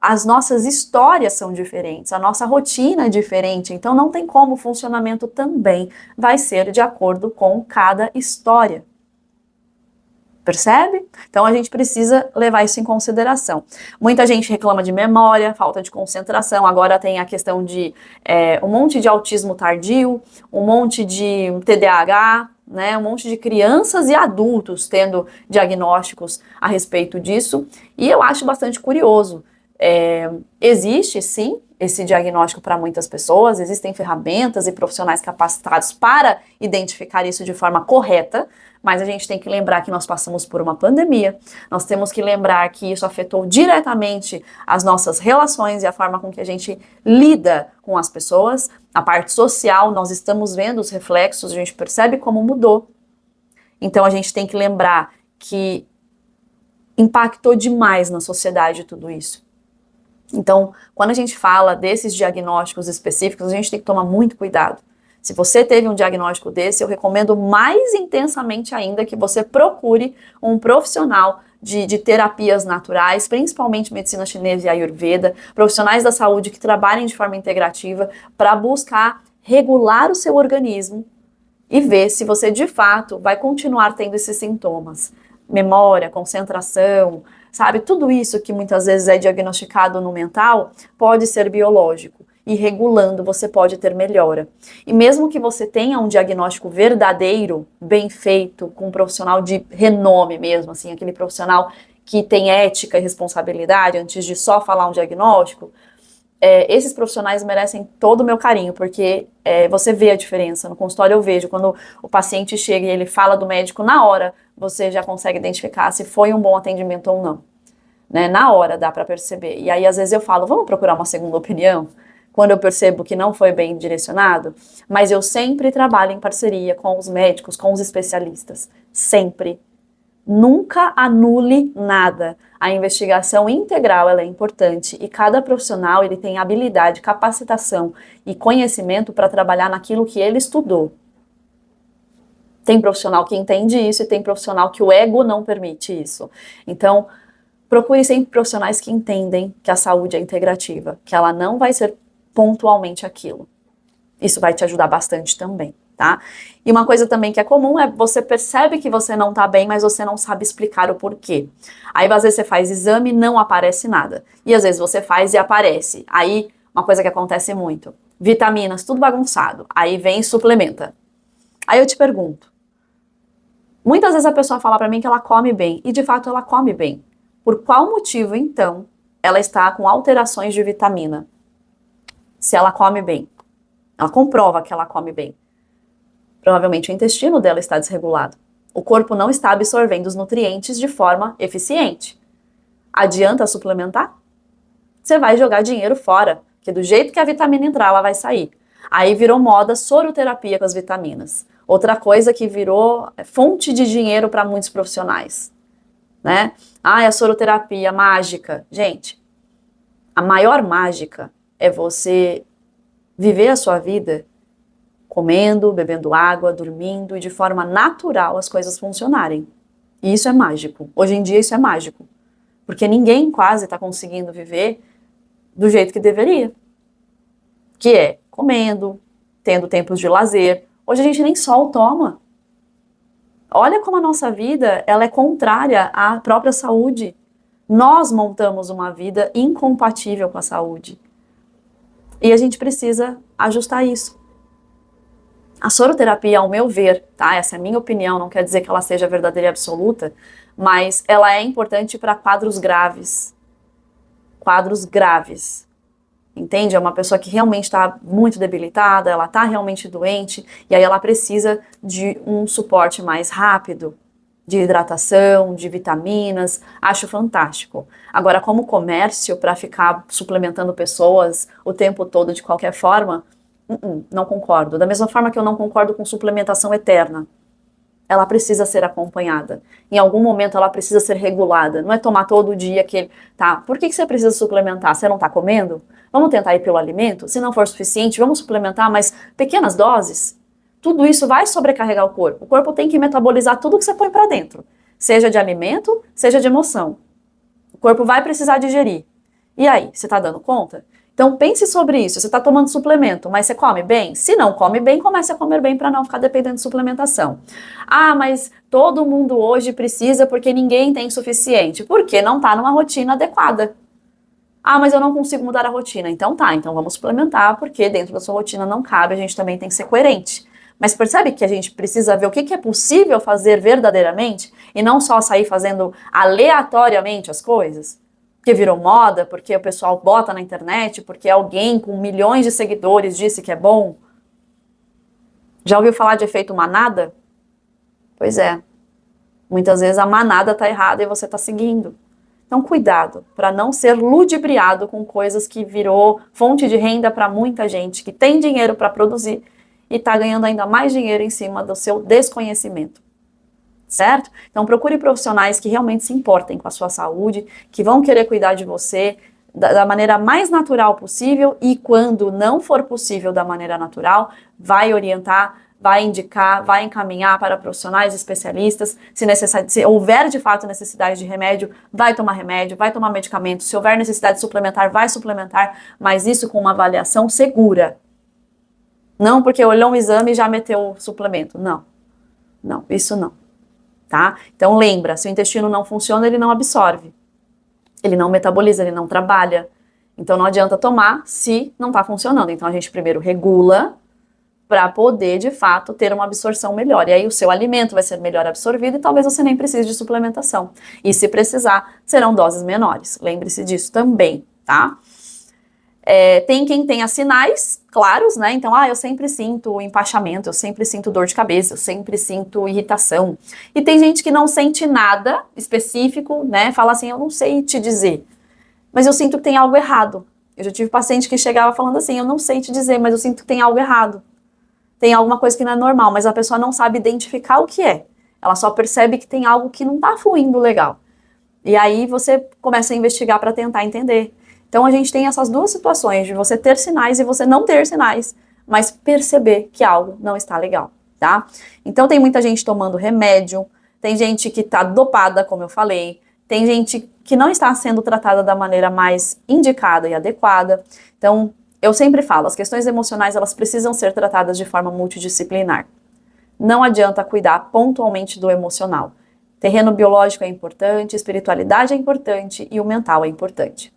as nossas histórias são diferentes, a nossa rotina é diferente, então não tem como o funcionamento também vai ser de acordo com cada história. Percebe? Então a gente precisa levar isso em consideração. Muita gente reclama de memória, falta de concentração, agora tem a questão de um monte de autismo tardio, um monte de TDAH, né, um monte de crianças e adultos tendo diagnósticos a respeito disso, e eu acho bastante curioso. Existe sim esse diagnóstico para muitas pessoas, existem ferramentas e profissionais capacitados para identificar isso de forma correta, mas a gente tem que lembrar que nós passamos por uma pandemia, nós temos que lembrar que isso afetou diretamente as nossas relações e a forma com que a gente lida com as pessoas, a parte social, nós estamos vendo os reflexos, a gente percebe como mudou. Então a gente tem que lembrar que impactou demais na sociedade tudo isso. Então, quando a gente fala desses diagnósticos específicos, a gente tem que tomar muito cuidado. Se você teve um diagnóstico desse, eu recomendo mais intensamente ainda que você procure um profissional de terapias naturais, principalmente medicina chinesa e ayurveda, profissionais da saúde que trabalhem de forma integrativa para buscar regular o seu organismo e ver se você de fato vai continuar tendo esses sintomas. Memória, concentração, sabe? Tudo isso que muitas vezes é diagnosticado no mental pode ser biológico. E regulando você pode ter melhora. E mesmo que você tenha um diagnóstico verdadeiro, bem feito, com um profissional de renome mesmo, assim, aquele profissional que tem ética e responsabilidade antes de só falar um diagnóstico, esses profissionais merecem todo o meu carinho, porque você vê a diferença. No consultório eu vejo, quando o paciente chega e ele fala do médico, na hora você já consegue identificar se foi um bom atendimento ou não. Né? Na hora dá para perceber. E aí às vezes eu falo, vamos procurar uma segunda opinião? Quando eu percebo que não foi bem direcionado, mas eu sempre trabalho em parceria com os médicos, com os especialistas, sempre. Nunca anule nada. A investigação integral ela é importante e cada profissional ele tem habilidade, capacitação e conhecimento para trabalhar naquilo que ele estudou. Tem profissional que entende isso e tem profissional que o ego não permite isso. Então, procure sempre profissionais que entendem que a saúde é integrativa, que ela não vai ser pontualmente aquilo. Isso vai te ajudar bastante também, tá? E uma coisa também que é comum é você percebe que você não tá bem, mas você não sabe explicar o porquê. Aí às vezes você faz exame e não aparece nada. E às vezes você faz e aparece. Aí uma coisa que acontece muito, vitaminas, tudo bagunçado. Aí vem e suplementa. Aí eu te pergunto, muitas vezes a pessoa fala pra mim que ela come bem, e de fato ela come bem. Por qual motivo então ela está com alterações de vitamina? Se ela come bem. Ela comprova que ela come bem. Provavelmente o intestino dela está desregulado. O corpo não está absorvendo os nutrientes de forma eficiente. Adianta suplementar? Você vai jogar dinheiro fora, porque do jeito que a vitamina entrar, ela vai sair. Aí virou moda soroterapia com as vitaminas. Outra coisa que virou fonte de dinheiro para muitos profissionais. Né? Ah, a soroterapia mágica. Gente, a maior mágica é você viver a sua vida comendo, bebendo água, dormindo e de forma natural as coisas funcionarem. E isso é mágico. Hoje em dia isso é mágico. Porque ninguém quase está conseguindo viver do jeito que deveria. Que é comendo, tendo tempos de lazer. Hoje a gente nem sol toma. Olha como a nossa vida ela é contrária à própria saúde. Nós montamos uma vida incompatível com a saúde. E a gente precisa ajustar isso. A soroterapia, ao meu ver, tá? Essa é a minha opinião, não quer dizer que ela seja verdadeira e absoluta, mas ela é importante para quadros graves. Quadros graves. Entende? É uma pessoa que realmente está muito debilitada, ela está realmente doente, e aí ela precisa de um suporte mais rápido, de hidratação, de vitaminas, acho fantástico. Agora, como comércio, para ficar suplementando pessoas o tempo todo de qualquer forma, não concordo. Da mesma forma que eu não concordo com suplementação eterna. Ela precisa ser acompanhada. Em algum momento ela precisa ser regulada. Não é tomar todo dia aquele... Tá, por que você precisa suplementar? Você não está comendo? Vamos tentar ir pelo alimento? Se não for suficiente, vamos suplementar, mas pequenas doses. Tudo isso vai sobrecarregar o corpo. O corpo tem que metabolizar tudo que você põe para dentro. Seja de alimento, seja de emoção. O corpo vai precisar digerir. E aí, você está dando conta? Então pense sobre isso. Você está tomando suplemento, mas você come bem? Se não come bem, comece a comer bem para não ficar dependendo de suplementação. Ah, mas todo mundo hoje precisa porque ninguém tem suficiente. Porque não está numa rotina adequada. Ah, mas eu não consigo mudar a rotina. Então tá, então vamos suplementar, porque dentro da sua rotina não cabe, a gente também tem que ser coerente. Mas percebe que a gente precisa ver o que é possível fazer verdadeiramente e não só sair fazendo aleatoriamente as coisas? porque virou moda, porque o pessoal bota na internet, porque alguém com milhões de seguidores disse que é bom. Já ouviu falar de efeito manada? Pois é. Muitas vezes a manada tá errada e você tá seguindo. Então, cuidado para não ser ludibriado com coisas que virou fonte de renda para muita gente que tem dinheiro para produzir e está ganhando ainda mais dinheiro em cima do seu desconhecimento. Certo? Então, procure profissionais que realmente se importem com a sua saúde, que vão querer cuidar de você da maneira mais natural possível e, quando não for possível da maneira natural, vai orientar, vai indicar, vai encaminhar para profissionais especialistas. Se houver de fato necessidade de remédio, vai tomar medicamento. Se houver necessidade de suplementar, vai suplementar, mas isso com uma avaliação segura. Não porque olhou um exame e já meteu o suplemento. Não, isso não. Tá? Então lembra, se o intestino não funciona, ele não absorve. Ele não metaboliza, ele não trabalha. Então não adianta tomar se não está funcionando. Então a gente primeiro regula para poder, de fato, ter uma absorção melhor. E aí o seu alimento vai ser melhor absorvido e talvez você nem precise de suplementação. E se precisar, serão doses menores. Lembre-se disso também, tá? Tem quem tenha sinais claros, né? Então, eu sempre sinto empachamento, eu sempre sinto dor de cabeça, eu sempre sinto irritação. E tem gente que não sente nada específico, né? Fala assim, eu não sei te dizer, mas eu sinto que tem algo errado. Eu já tive paciente que chegava falando assim, eu não sei te dizer, mas eu sinto que tem algo errado. Tem alguma coisa que não é normal, mas a pessoa não sabe identificar o que é. Ela só percebe que tem algo que não tá fluindo legal. E aí você começa a investigar para tentar entender. Então a gente tem essas duas situações, de você ter sinais e você não ter sinais, mas perceber que algo não está legal, tá? Então tem muita gente tomando remédio, tem gente que tá dopada, como eu falei, tem gente que não está sendo tratada da maneira mais indicada e adequada. Então, eu sempre falo, as questões emocionais, elas precisam ser tratadas de forma multidisciplinar. Não adianta cuidar pontualmente do emocional. Terreno biológico é importante, espiritualidade é importante e o mental é importante.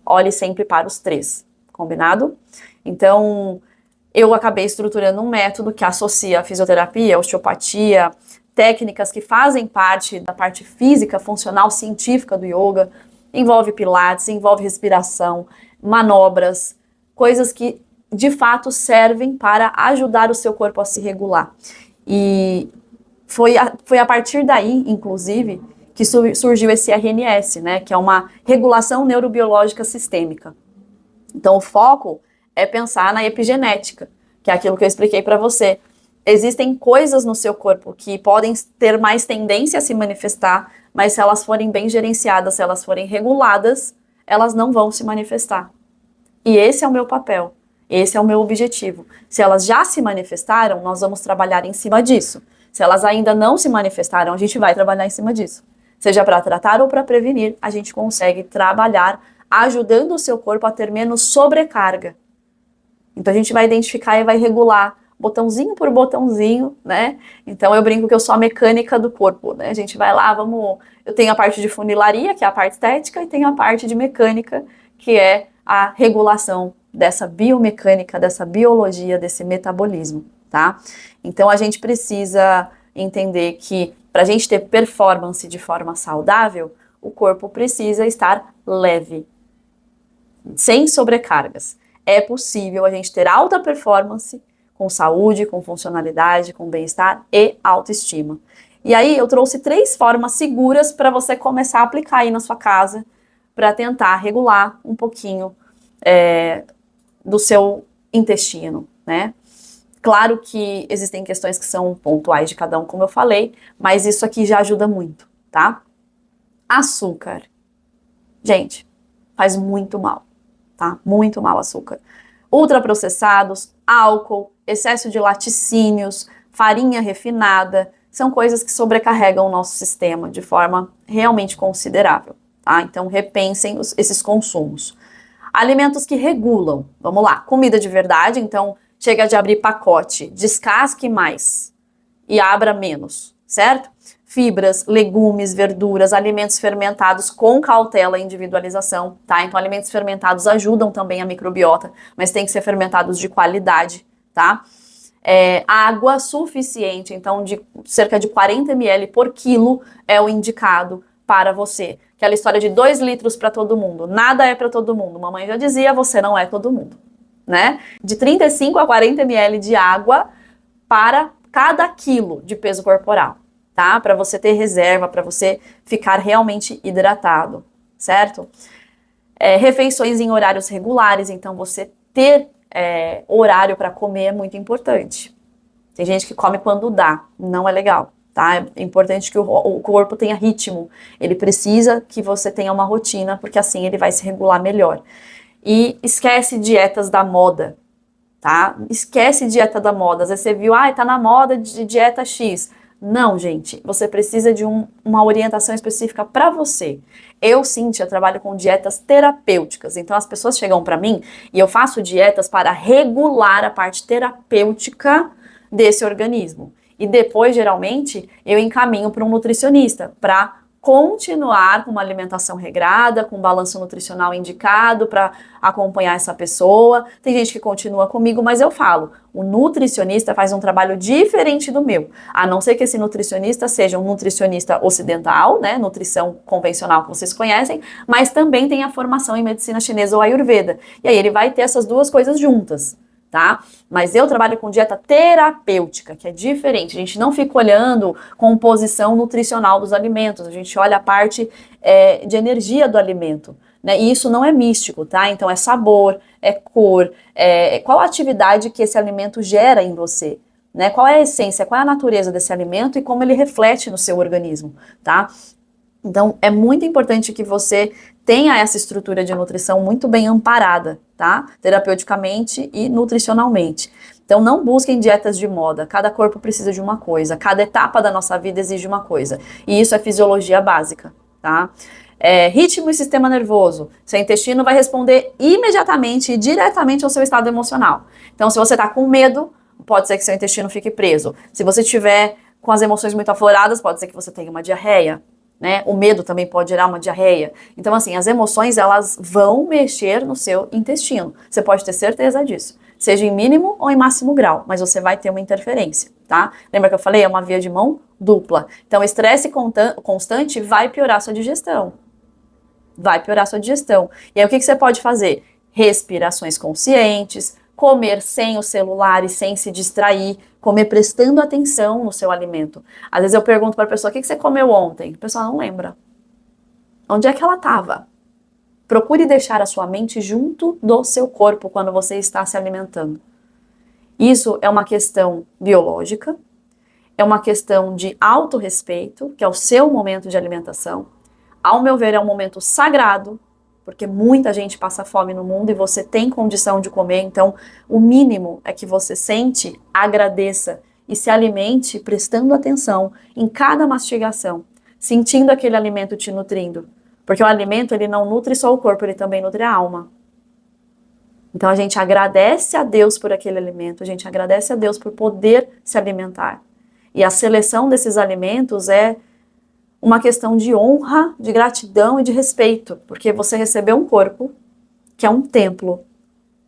Olhe sempre para os três, combinado? Então, eu acabei estruturando um método que associa a fisioterapia, a osteopatia, técnicas que fazem parte da parte física, funcional, científica do yoga, envolve pilates, envolve respiração, manobras, coisas que de fato servem para ajudar o seu corpo a se regular. E foi a partir daí, inclusive, que surgiu esse RNS, né, que é uma regulação neurobiológica sistêmica. Então o foco é pensar na epigenética, que é aquilo que eu expliquei para você. Existem coisas no seu corpo que podem ter mais tendência a se manifestar, mas se elas forem bem gerenciadas, se elas forem reguladas, elas não vão se manifestar. E esse é o meu papel, esse é o meu objetivo. Se elas já se manifestaram, nós vamos trabalhar em cima disso. Se elas ainda não se manifestaram, a gente vai trabalhar em cima disso. Seja para tratar ou para prevenir, a gente consegue trabalhar ajudando o seu corpo a ter menos sobrecarga. Então a gente vai identificar e vai regular botãozinho por botãozinho, né? Então eu brinco que eu sou a mecânica do corpo, né? A gente vai lá, eu tenho a parte de funilaria, que é a parte estética, e tenho a parte de mecânica, que é a regulação dessa biomecânica, dessa biologia, desse metabolismo, tá? Então a gente precisa entender que para a gente ter performance de forma saudável, o corpo precisa estar leve, sem sobrecargas. É possível a gente ter alta performance com saúde, com funcionalidade, com bem-estar e autoestima. E aí eu trouxe 3 formas seguras para você começar a aplicar aí na sua casa, para tentar regular um pouquinho do seu intestino, né? Claro que existem questões que são pontuais de cada um, como eu falei, mas isso aqui já ajuda muito, tá? Açúcar. Gente, faz muito mal, tá? Muito mal açúcar. Ultraprocessados, álcool, excesso de laticínios, farinha refinada, são coisas que sobrecarregam o nosso sistema de forma realmente considerável, tá? Então repensem esses consumos. Alimentos que regulam, vamos lá, comida de verdade, então chega de abrir pacote, descasque mais e abra menos, certo? Fibras, legumes, verduras, alimentos fermentados com cautela e individualização, tá? Então alimentos fermentados ajudam também a microbiota, mas tem que ser fermentados de qualidade, tá? Água suficiente, então de cerca de 40 ml por quilo é o indicado para você. Aquela história de 2 litros para todo mundo. Nada é para todo mundo. Mamãe já dizia, você não é todo mundo, né? De 35 a 40 ml de água para cada quilo de peso corporal, tá? Para você ter reserva, para você ficar realmente hidratado, certo? Refeições em horários regulares, então você ter horário para comer é muito importante. Tem gente que come quando dá, não é legal, tá? É importante que o corpo tenha ritmo, ele precisa que você tenha uma rotina, porque assim ele vai se regular melhor. E esquece dietas da moda, tá? Esquece dieta da moda. Às vezes você viu, tá na moda de dieta X. Não, gente, você precisa de uma orientação específica para você. Eu, Cíntia, trabalho com dietas terapêuticas. Então as pessoas chegam para mim e eu faço dietas para regular a parte terapêutica desse organismo. E depois, geralmente, eu encaminho para um nutricionista para continuar com uma alimentação regrada, com um balanço nutricional indicado para acompanhar essa pessoa. Tem gente que continua comigo, mas eu falo, o nutricionista faz um trabalho diferente do meu, a não ser que esse nutricionista seja um nutricionista ocidental, né, nutrição convencional que vocês conhecem, mas também tem a formação em medicina chinesa ou ayurveda. E aí ele vai ter essas duas coisas juntas. Tá? Mas eu trabalho com dieta terapêutica, que é diferente. A gente não fica olhando composição nutricional dos alimentos, a gente olha a parte de energia do alimento, né? E isso não é místico, tá? Então é sabor, é cor, qual a atividade que esse alimento gera em você, né? Qual é a essência, qual é a natureza desse alimento e como ele reflete no seu organismo, tá? Então, é muito importante que você tenha essa estrutura de nutrição muito bem amparada, tá? Terapeuticamente e nutricionalmente. Então, não busquem dietas de moda. Cada corpo precisa de uma coisa. Cada etapa da nossa vida exige uma coisa. E isso é fisiologia básica, tá? Ritmo e sistema nervoso. Seu intestino vai responder imediatamente e diretamente ao seu estado emocional. Então, se você tá com medo, pode ser que seu intestino fique preso. Se você tiver com as emoções muito afloradas, pode ser que você tenha uma diarreia. Né? O medo também pode gerar uma diarreia. Então, assim, as emoções, elas vão mexer no seu intestino. Você pode ter certeza disso. Seja em mínimo ou em máximo grau, mas você vai ter uma interferência, tá? Lembra que eu falei? É uma via de mão dupla. Então, estresse constante vai piorar a sua digestão. Vai piorar a sua digestão. E aí, o que você pode fazer? Respirações conscientes, comer sem o celular e sem se distrair, comer prestando atenção no seu alimento. Às vezes eu pergunto para a pessoa, o que você comeu ontem? A pessoa não lembra. Onde é que ela estava? Procure deixar a sua mente junto do seu corpo quando você está se alimentando. Isso é uma questão biológica, é uma questão de autorrespeito, que é o seu momento de alimentação. Ao meu ver, é um momento sagrado, porque muita gente passa fome no mundo e você tem condição de comer, então o mínimo é que você sente, agradeça e se alimente prestando atenção em cada mastigação, sentindo aquele alimento te nutrindo, porque o alimento ele não nutre só o corpo, ele também nutre a alma. Então a gente agradece a Deus por aquele alimento, a gente agradece a Deus por poder se alimentar. E a seleção desses alimentos é uma questão de honra, de gratidão e de respeito, porque você recebeu um corpo que é um templo.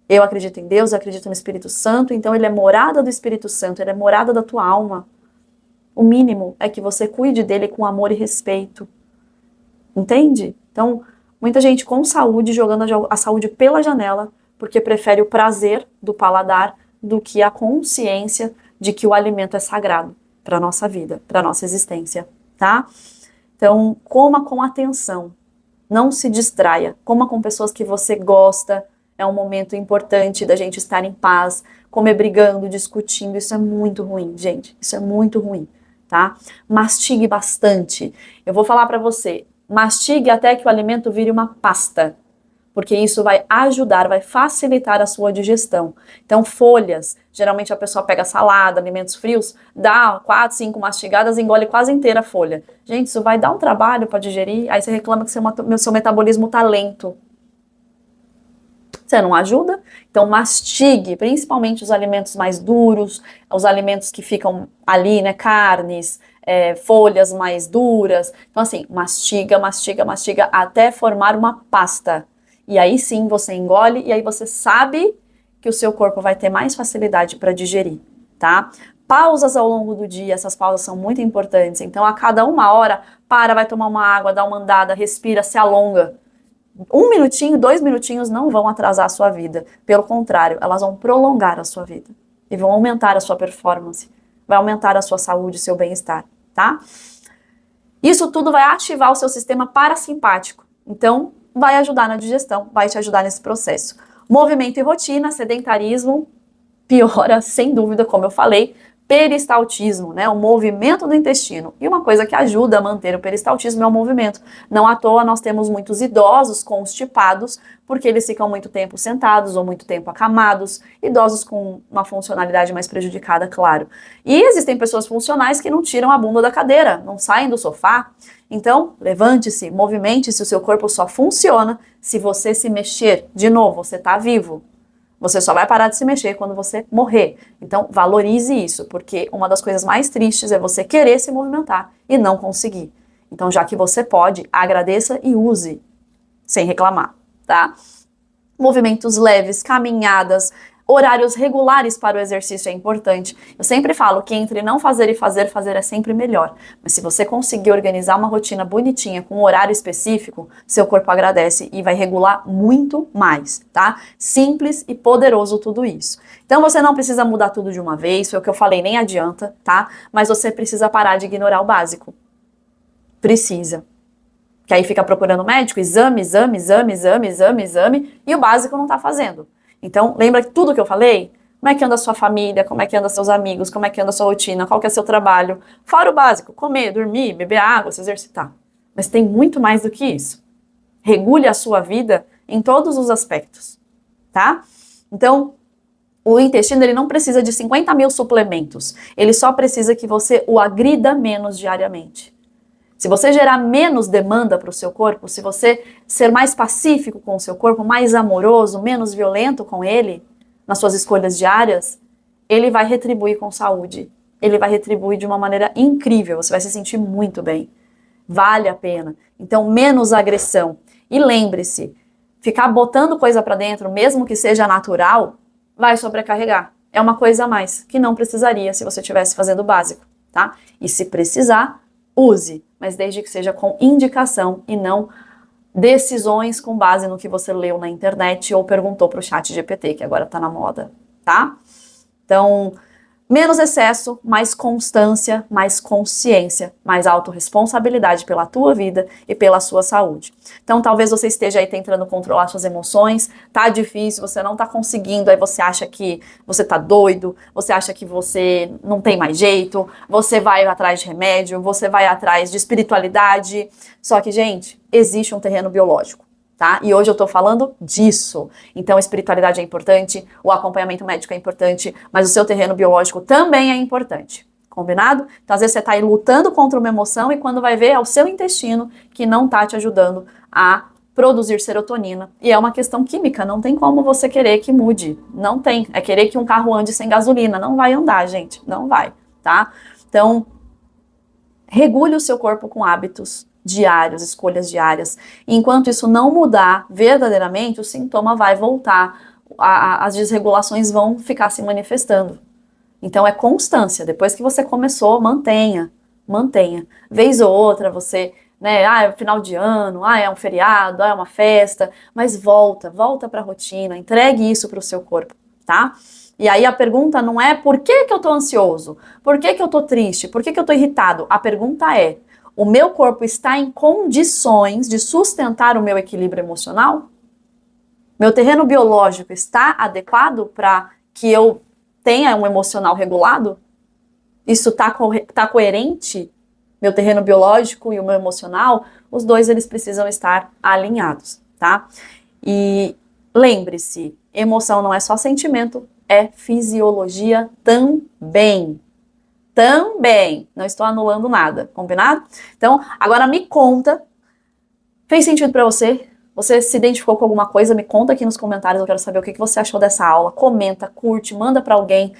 Eu acredito em Deus, eu acredito no Espírito Santo, então ele é morada do Espírito Santo, ele é morada da tua alma. O mínimo é que você cuide dele com amor e respeito. Entende? Então, muita gente com saúde jogando a saúde pela janela, porque prefere o prazer do paladar do que a consciência de que o alimento é sagrado para a nossa vida, para a nossa existência, tá? Então, coma com atenção, não se distraia, coma com pessoas que você gosta, é um momento importante da gente estar em paz, comer brigando, discutindo, isso é muito ruim, gente, isso é muito ruim, tá? Mastigue bastante, eu vou falar para você, mastigue até que o alimento vire uma pasta, porque isso vai ajudar, vai facilitar a sua digestão. Então, folhas, geralmente a pessoa pega salada, alimentos frios, dá 4, 5 mastigadas e engole quase inteira a folha. Gente, isso vai dar um trabalho para digerir, aí você reclama que seu metabolismo está lento. Você não ajuda? Então, mastigue, principalmente os alimentos mais duros, os alimentos que ficam ali, né, carnes, folhas mais duras. Então, assim, mastiga, mastiga, mastiga, até formar uma pasta. E aí sim você engole e aí você sabe que o seu corpo vai ter mais facilidade para digerir, tá? Pausas ao longo do dia, essas pausas são muito importantes. Então, a cada 1 hora, Para, vai tomar uma água, dá uma andada, respira, se alonga. 1 minutinho, 2 minutinhos não vão atrasar a sua vida. Pelo contrário, elas vão prolongar a sua vida. E vão aumentar a sua performance. Vai aumentar a sua saúde, seu bem-estar, tá? Isso tudo vai ativar o seu sistema parasimpático. Então, vai ajudar na digestão, vai te ajudar nesse processo. Movimento e rotina, sedentarismo, piora, sem dúvida, como eu falei, peristaltismo, né, o movimento do intestino. E uma coisa que ajuda a manter o peristaltismo é o movimento. Não à toa nós temos muitos idosos constipados, porque eles ficam muito tempo sentados ou muito tempo acamados, idosos com uma funcionalidade mais prejudicada, claro. E existem pessoas funcionais que não tiram a bunda da cadeira, não saem do sofá. Então, levante-se, movimente-se, o seu corpo só funciona se você se mexer. De novo, você está vivo. Você só vai parar de se mexer quando você morrer. Então, valorize isso, porque uma das coisas mais tristes é você querer se movimentar e não conseguir. Então, já que você pode, agradeça e use, sem reclamar, tá? Movimentos leves, caminhadas, horários regulares para o exercício é importante. Eu sempre falo que entre não fazer e fazer, fazer é sempre melhor. Mas se você conseguir organizar uma rotina bonitinha, com um horário específico, seu corpo agradece e vai regular muito mais, tá? Simples e poderoso tudo isso. Então você não precisa mudar tudo de uma vez, foi o que eu falei, nem adianta, tá? Mas você precisa parar de ignorar o básico. Precisa. Que aí fica procurando médico, exame, e o básico não tá fazendo. Então, lembra tudo que eu falei? Como é que anda a sua família, como é que anda seus amigos, como é que anda a sua rotina, qual que é seu trabalho. Fora o básico, comer, dormir, beber água, se exercitar. Mas tem muito mais do que isso. Regule a sua vida em todos os aspectos, tá? Então, o intestino ele não precisa de 50 mil suplementos. Ele só precisa que você o agrida menos diariamente. Se você gerar menos demanda para o seu corpo, se você ser mais pacífico com o seu corpo, mais amoroso, menos violento com ele, nas suas escolhas diárias, ele vai retribuir com saúde. Ele vai retribuir de uma maneira incrível, você vai se sentir muito bem. Vale a pena. Então, menos agressão. E lembre-se, ficar botando coisa para dentro, mesmo que seja natural, vai sobrecarregar. É uma coisa a mais, que não precisaria se você estivesse fazendo o básico, tá? E se precisar, use, mas desde que seja com indicação e não decisões com base no que você leu na internet ou perguntou para o ChatGPT, que agora tá na moda, tá? Então, menos excesso, mais constância, mais consciência, mais autorresponsabilidade pela tua vida e pela sua saúde. Então, talvez você esteja aí tentando controlar suas emoções, tá difícil, você não tá conseguindo, aí você acha que você tá doido, você acha que você não tem mais jeito, você vai atrás de remédio, você vai atrás de espiritualidade. Só que, gente, existe um terreno biológico. Tá? E hoje eu tô falando disso. Então, a espiritualidade é importante, o acompanhamento médico é importante, mas o seu terreno biológico também é importante. Combinado? Então, às vezes você tá aí lutando contra uma emoção e quando vai ver é o seu intestino que não tá te ajudando a produzir serotonina. E é uma questão química, não tem como você querer que mude. Não tem. É querer que um carro ande sem gasolina. Não vai andar, gente. Não vai, tá? Então, regule o seu corpo com hábitos diários, escolhas diárias. E enquanto isso não mudar verdadeiramente, o sintoma vai voltar, as desregulações vão ficar se manifestando. Então é constância. Depois que você começou, mantenha. Vez ou outra você, né, é final de ano, é um feriado, é uma festa, mas volta para a rotina, entregue isso para o seu corpo, tá? E aí a pergunta não é por que eu tô ansioso, por que eu tô triste, por que eu tô irritado? A pergunta é, o meu corpo está em condições de sustentar o meu equilíbrio emocional? Meu terreno biológico está adequado para que eu tenha um emocional regulado? Isso tá coerente? Meu terreno biológico e o meu emocional? Os dois eles precisam estar alinhados, tá? E lembre-se, emoção não é só sentimento, é fisiologia também. Também, não estou anulando nada, combinado? Então, agora me conta, fez sentido pra você? Você se identificou com alguma coisa? Me conta aqui nos comentários, eu quero saber o que você achou dessa aula. Comenta, curte, manda pra alguém.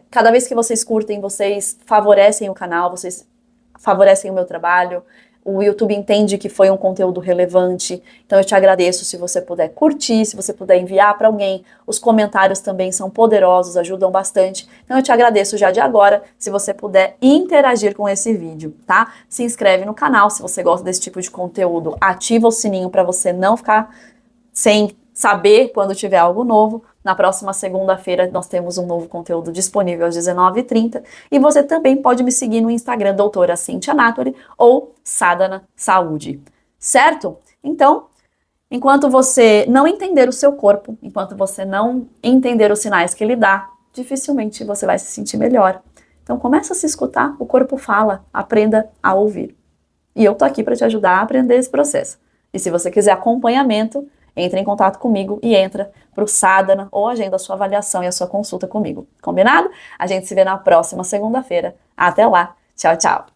Cada vez que vocês curtem, vocês favorecem o canal, vocês favorecem o meu trabalho, o YouTube entende que foi um conteúdo relevante. Então eu te agradeço se você puder curtir, se você puder enviar para alguém. Os comentários também são poderosos, ajudam bastante. Então eu te agradeço já de agora se você puder interagir com esse vídeo, tá? Se inscreve no canal se você gosta desse tipo de conteúdo. Ativa o sininho para você não ficar sem saber quando tiver algo novo. Na próxima segunda-feira nós temos um novo conteúdo disponível às 19h30 e você também pode me seguir no Instagram, doutora Cíntia Natoli ou Sadhana Saúde, certo? Então, enquanto você não entender o seu corpo, enquanto você não entender os sinais que ele dá, dificilmente você vai se sentir melhor. Então começa a se escutar, o corpo fala, aprenda a ouvir. E eu tô aqui para te ajudar a aprender esse processo. E se você quiser acompanhamento, entre em contato comigo e entra para o Sadhana ou agenda a sua avaliação e a sua consulta comigo. Combinado? A gente se vê na próxima segunda-feira. Até lá. Tchau, tchau.